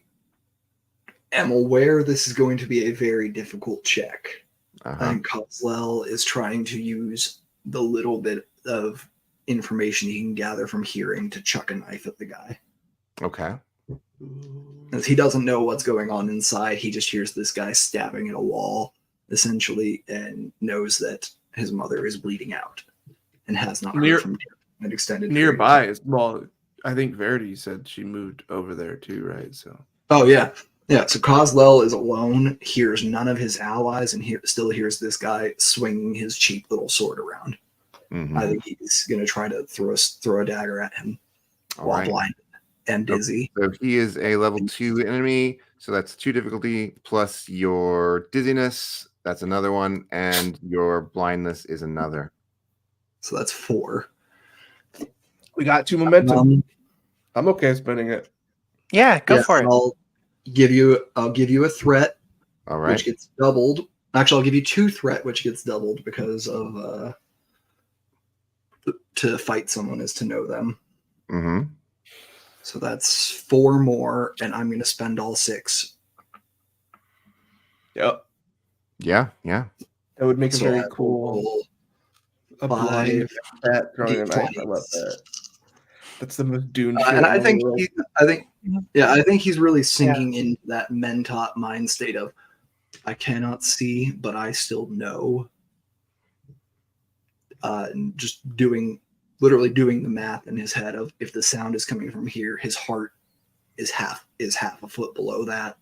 am aware this is going to be a very difficult check. Uh-huh. I think Coslel is trying to use the little bit of information he can gather from hearing to chuck a knife at the guy. Okay. As he doesn't know what's going on inside, he just hears this guy stabbing at a wall, essentially, and knows that his mother is bleeding out and has not heard from an extended period. Nearby is, well, I think Verity said she moved over there too, right? So. Oh, yeah. Yeah, so Coslel is alone, hears none of his allies, and still hears this guy swinging his cheap little sword around. Mhm. I think he's going to try to throw a dagger at him All while right. blind and dizzy. So he is a level 2 enemy. So that's 2 difficulty plus your dizziness. That's another one. And your blindness is another. So that's 4. We got 2 momentum. I'm okay spending it. Yeah. Go for it. I'll give you a threat, All right. which gets doubled. Actually, I'll give you 2 threat, which gets doubled because of to fight someone is to know them. Mm-hmm. So that's 4 more, and I'm going to spend all 6. Yep. Yeah. Yeah. That would make a So very I will cool. roll A blind 5 cat throwing a knife. I love d20s. that. That's the most Dune shit. And I in the think world. I think he's really sinking into that Mentat mind state of I cannot see, but I still know. And just literally doing the math in his head of if the sound is coming from here, his heart is half a foot below that,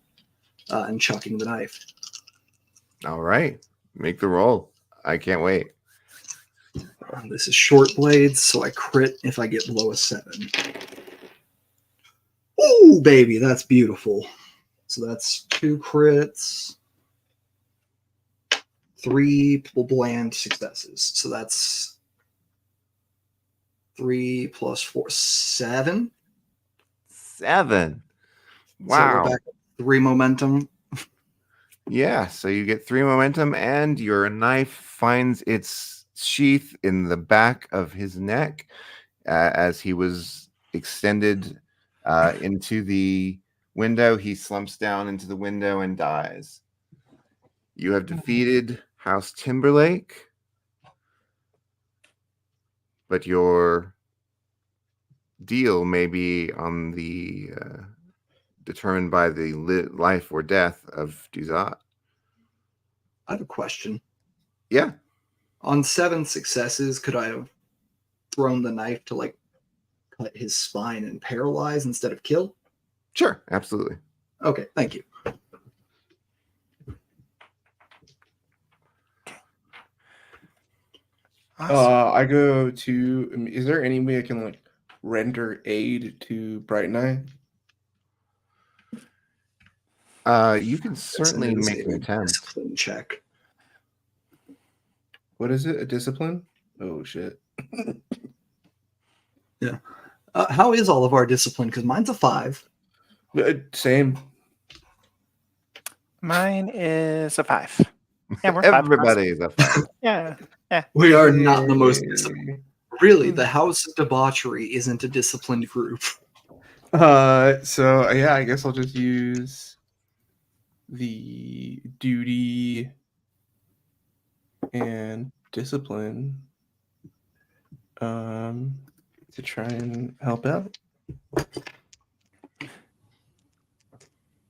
and chucking the knife. All right. Make the roll. I can't wait. This is short blades, so I crit if I get below a 7. Oh, baby, that's beautiful. So that's 2 crits, 3 bland successes. So that's 3 plus 4, 7. 7. So Wow. we're back at 3 momentum. Yeah. So you get 3 momentum, and your knife finds its sheath in the back of his neck as he was extended into the window. He slumps down into the window and dies. You have defeated House Timberlake, but your deal may be on the determined by the life or death of Duzat. I have a question. Yeah, On 7 successes, could I have thrown the knife to like cut his spine and paralyze instead of kill? sure, absolutely. Okay, thank you. Awesome. I go to. Is there any way I can like render aid to Bright Eye? You can This certainly is make an a attempt. discipline check. What is it? A discipline? Oh shit. How is all of our discipline? Because mine's a 5. Same. Mine is a 5. Yeah, we're 5. Everybody is a 5. Yeah. We are not the most disciplined. Yay. Really, the House of Debauchery isn't a disciplined group. So yeah, I guess I'll just use the duty and discipline to try and help out.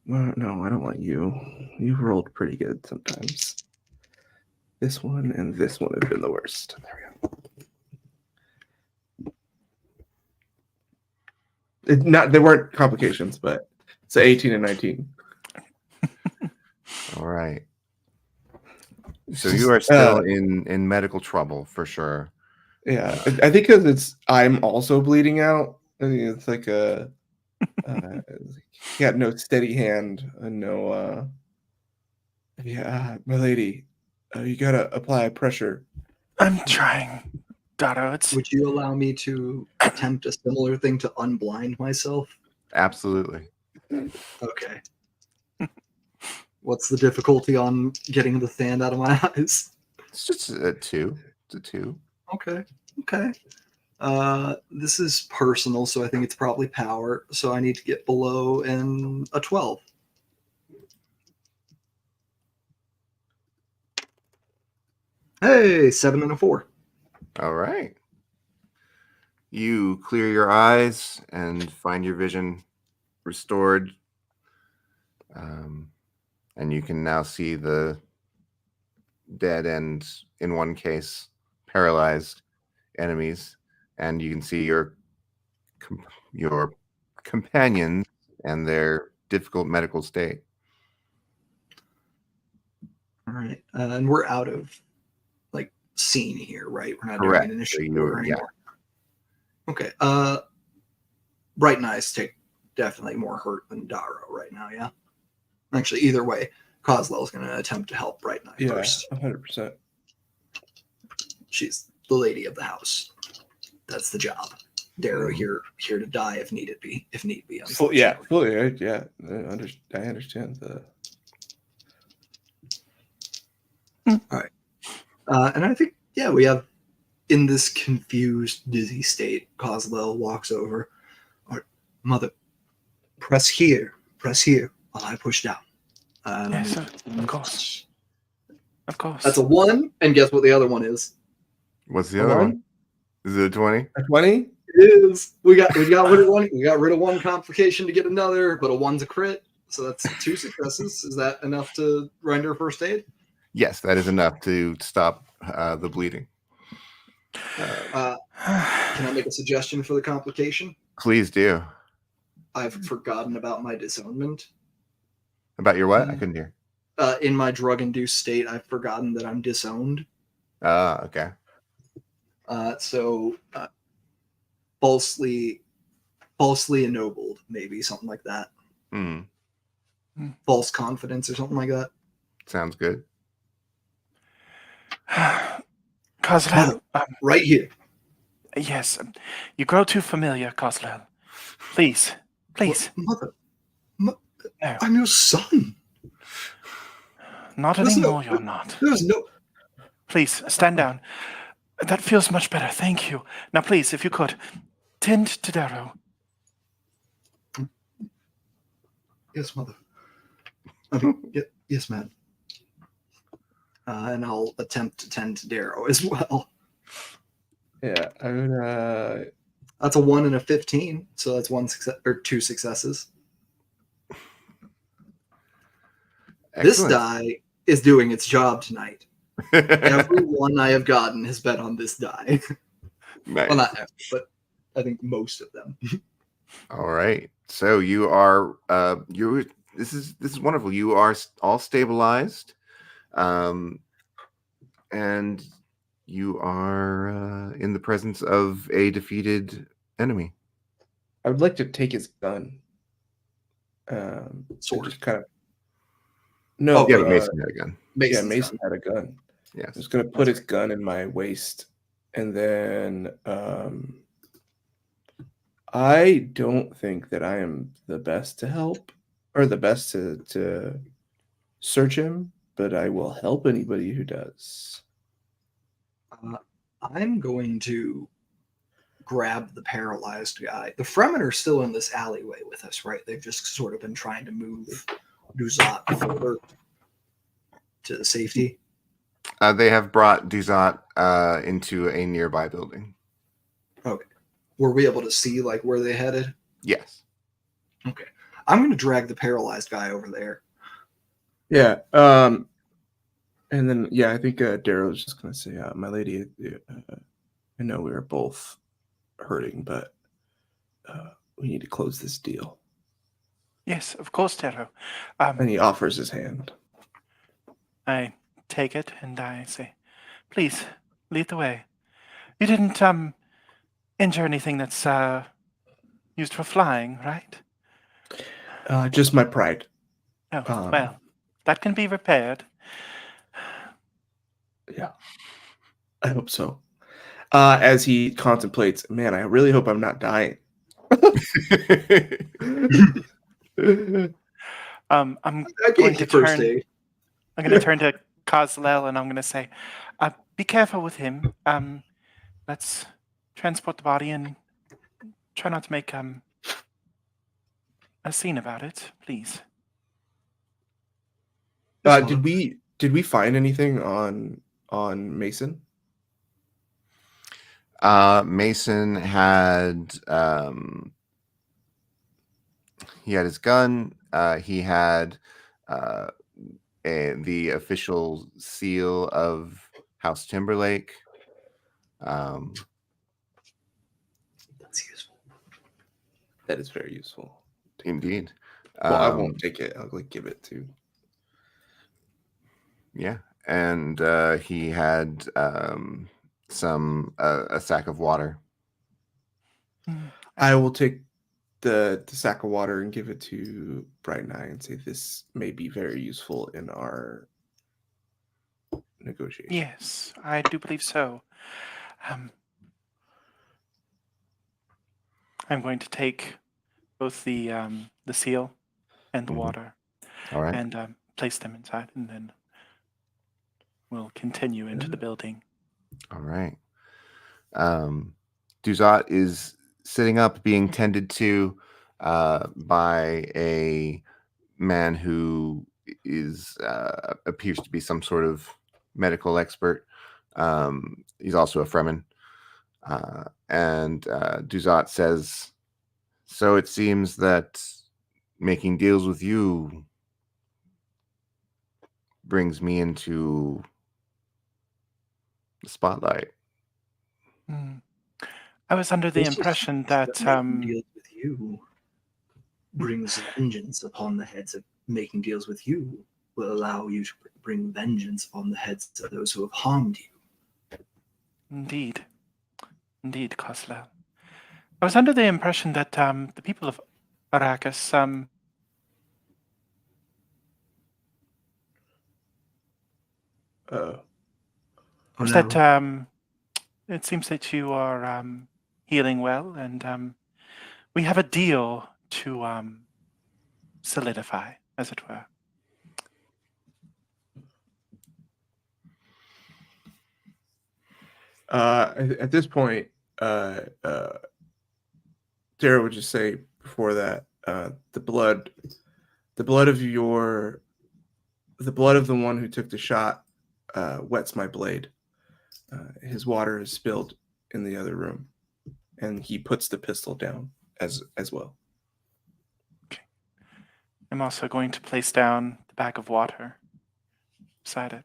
Well, no, I don't want you. You've rolled pretty good sometimes. This one and this one have been the worst. There we go. There weren't complications, but it's 18 and 19. All right. So you are still in medical trouble for sure. Yeah, I think because I'm also bleeding out. I think it's like a he got no steady hand and no my lady, you gotta apply pressure. I'm trying. Dado, it's Would you allow me to attempt a similar thing to unblind myself? Absolutely. Okay. What's the difficulty on getting the sand out of my eyes? It's just a 2. It's a 2. Okay. This is personal, so I think it's probably power. So I need to get below in a 12. Hey, 7 and a 4. All right. You clear your eyes and find your vision restored. And you can now see the dead and, in one case, paralyzed enemies. And you can see your companions and their difficult medical state. All right. And we're out of like scene here, right? We're not Correct. doing an initiative So order anymore. Okay. Bright and Eyes take definitely more hurt than Daro right now, yeah? Actually, either way, Coslell's going to attempt to help Bright and Eye first. 100%. She's the lady of the house. That's the job. Darrow here to die if need be. Fully. I understand the. All right. And I think, we have, in this confused, dizzy state, Coslell walks over. All right, Mother, press here while I push down. yes, of course. Of course. That's a 1, and guess what the other one is? What's the other one? Is it a 20? A 20? It is. We got rid of one. We got rid of one complication to get another, but a 1's a crit, so that's 2 successes. Is that enough to render first aid? Yes, that is enough to stop the bleeding. Can I make a suggestion for the complication? Please do. I've forgotten about my disownment. About your what? I couldn't hear. In my drug-induced state, I've forgotten that I'm disowned. Okay. So falsely ennobled, maybe something like that. False confidence or something like that. Sounds good. Coslell, Right here. yes, you grow too familiar, Coslell. Please. Mother, No, I'm your son. not There's anymore, you're not. There's no. Please, stand down. That feels much better, thank you. Now, please, if you could, tend to Darrow. Yes, Mother. Yes, ma'am. And I'll attempt to tend to Darrow as well. Yeah, I would. That's a 1 and a 15, so that's 1 success or 2 successes. Excellent. This die is doing its job tonight. Everyone I have gotten has been on this die. Nice. Well, not every, but I think most of them. All right. So you are this is wonderful. You are all stabilized. And you are in the presence of a defeated enemy. I would like to take his gun. Sword. Just kind of. No, Yeah, but Mason had a gun. Mason had a gun. Yes. I'm just gonna put his gun in my waist, and then I don't think that I am the best to help or the best to search him, but I will help anybody who does. I'm going to grab the paralyzed guy. The Fremen are still in this alleyway with us, right? They've just sort of been trying to move Duzat further to safety. They have brought Duzat into a nearby building. Okay. Were we able to see like where they headed? Yes. Okay. I'm going to drag the paralyzed guy over there. Yeah. And then I think Darrow's just gonna say, "My lady, I know we are both hurting, but we need to close this deal." Yes, of course, Taro. And he offers his hand. I take it and I say, please, lead the way. You didn't injure anything that's used for flying, right? Just my pride. Oh, well, that can be repaired. Yeah, I hope so. As he contemplates, man, I really hope I'm not dying. I'm I going gave to you first turn. aid. I'm going to turn to Kozlel and I'm going to say, be careful with him. Let's transport the body and try not to make a scene about it, please. Did we find anything on Mason? Mason had he had his gun. He had the official seal of House Timberlake. That's useful. That is very useful. Indeed. Well, I won't take it. I'll give it to. Yeah, and he had some a sack of water. I will take the sack of water and give it to Bright and I and say this may be very useful in our negotiation. Yes, I do believe so. I'm going to take both the seal and the water All right. and place them inside, and then we'll continue into the building. All right. Duzat is sitting up, being tended to by a man who is appears to be some sort of medical expert. He's also a Fremen. And Duzat says, so it seems that making deals with you brings me into the spotlight. I was under the impression that making deals with you brings vengeance upon the heads of making deals with you will allow you to bring vengeance upon the heads of those who have harmed you. Indeed, Kozlel. I was under the impression that the people of Arrakis that it seems that you are healing well, and we have a deal to solidify, as it were. At this point, Dara would just say before that, the blood of the one who took the shot wets my blade. His water is spilled in the other room, and he puts the pistol down as well. Okay. I'm also going to place down the bag of water. decided.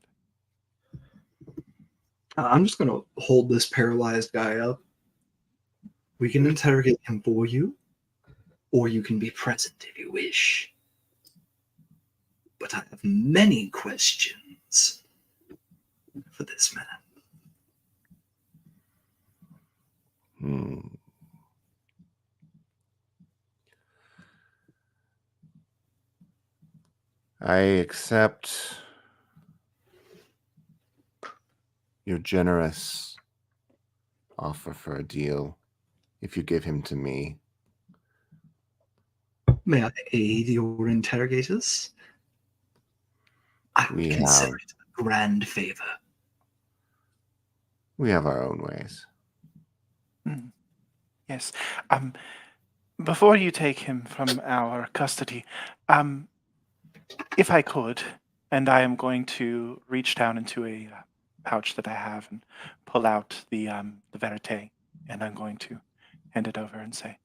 I'm just going to hold this paralyzed guy up. We can interrogate him for you, or you can be present if you wish. But I have many questions for this man. Hmm. I accept your generous offer for a deal if you give him to me. May I aid your interrogators? I would We consider have- it a grand favor. We have our own ways. Yes. Before you take him from our custody, if I could, and I am going to reach down into a pouch that I have and pull out the verite, and I'm going to hand it over and say,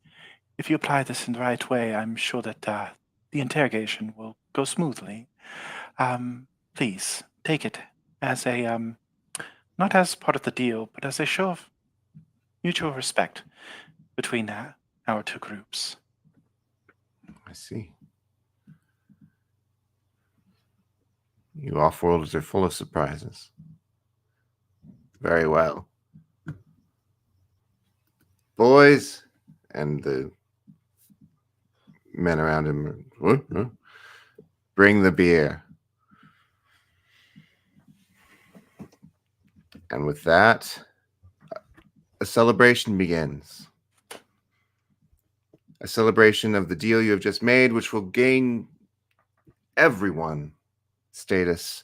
if you apply this in the right way, I'm sure that the interrogation will go smoothly. Please take it as a not as part of the deal, but as a show of mutual respect between our two groups. I see. You off-worlders are full of surprises. Very well. Boys, and the men around him, bring the beer. And with that, a celebration begins. A celebration of the deal you have just made, which will gain everyone status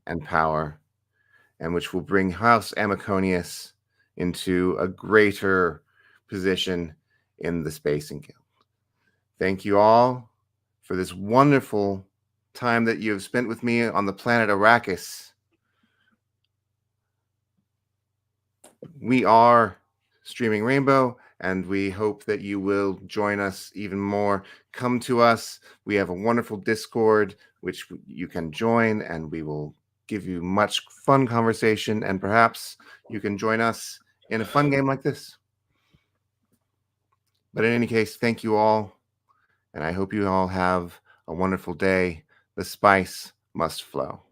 and power, and which will bring House Amaconius into a greater position in the Spacing Guild. Thank you all for this wonderful time that you have spent with me on the planet Arrakis. We are Streaming Rainbow, and we hope that you will join us even more. Come to us. We have a wonderful Discord, which you can join, and we will give you much fun conversation, and perhaps you can join us in a fun game like this. But in any case, thank you all, and I hope you all have a wonderful day. The spice must flow.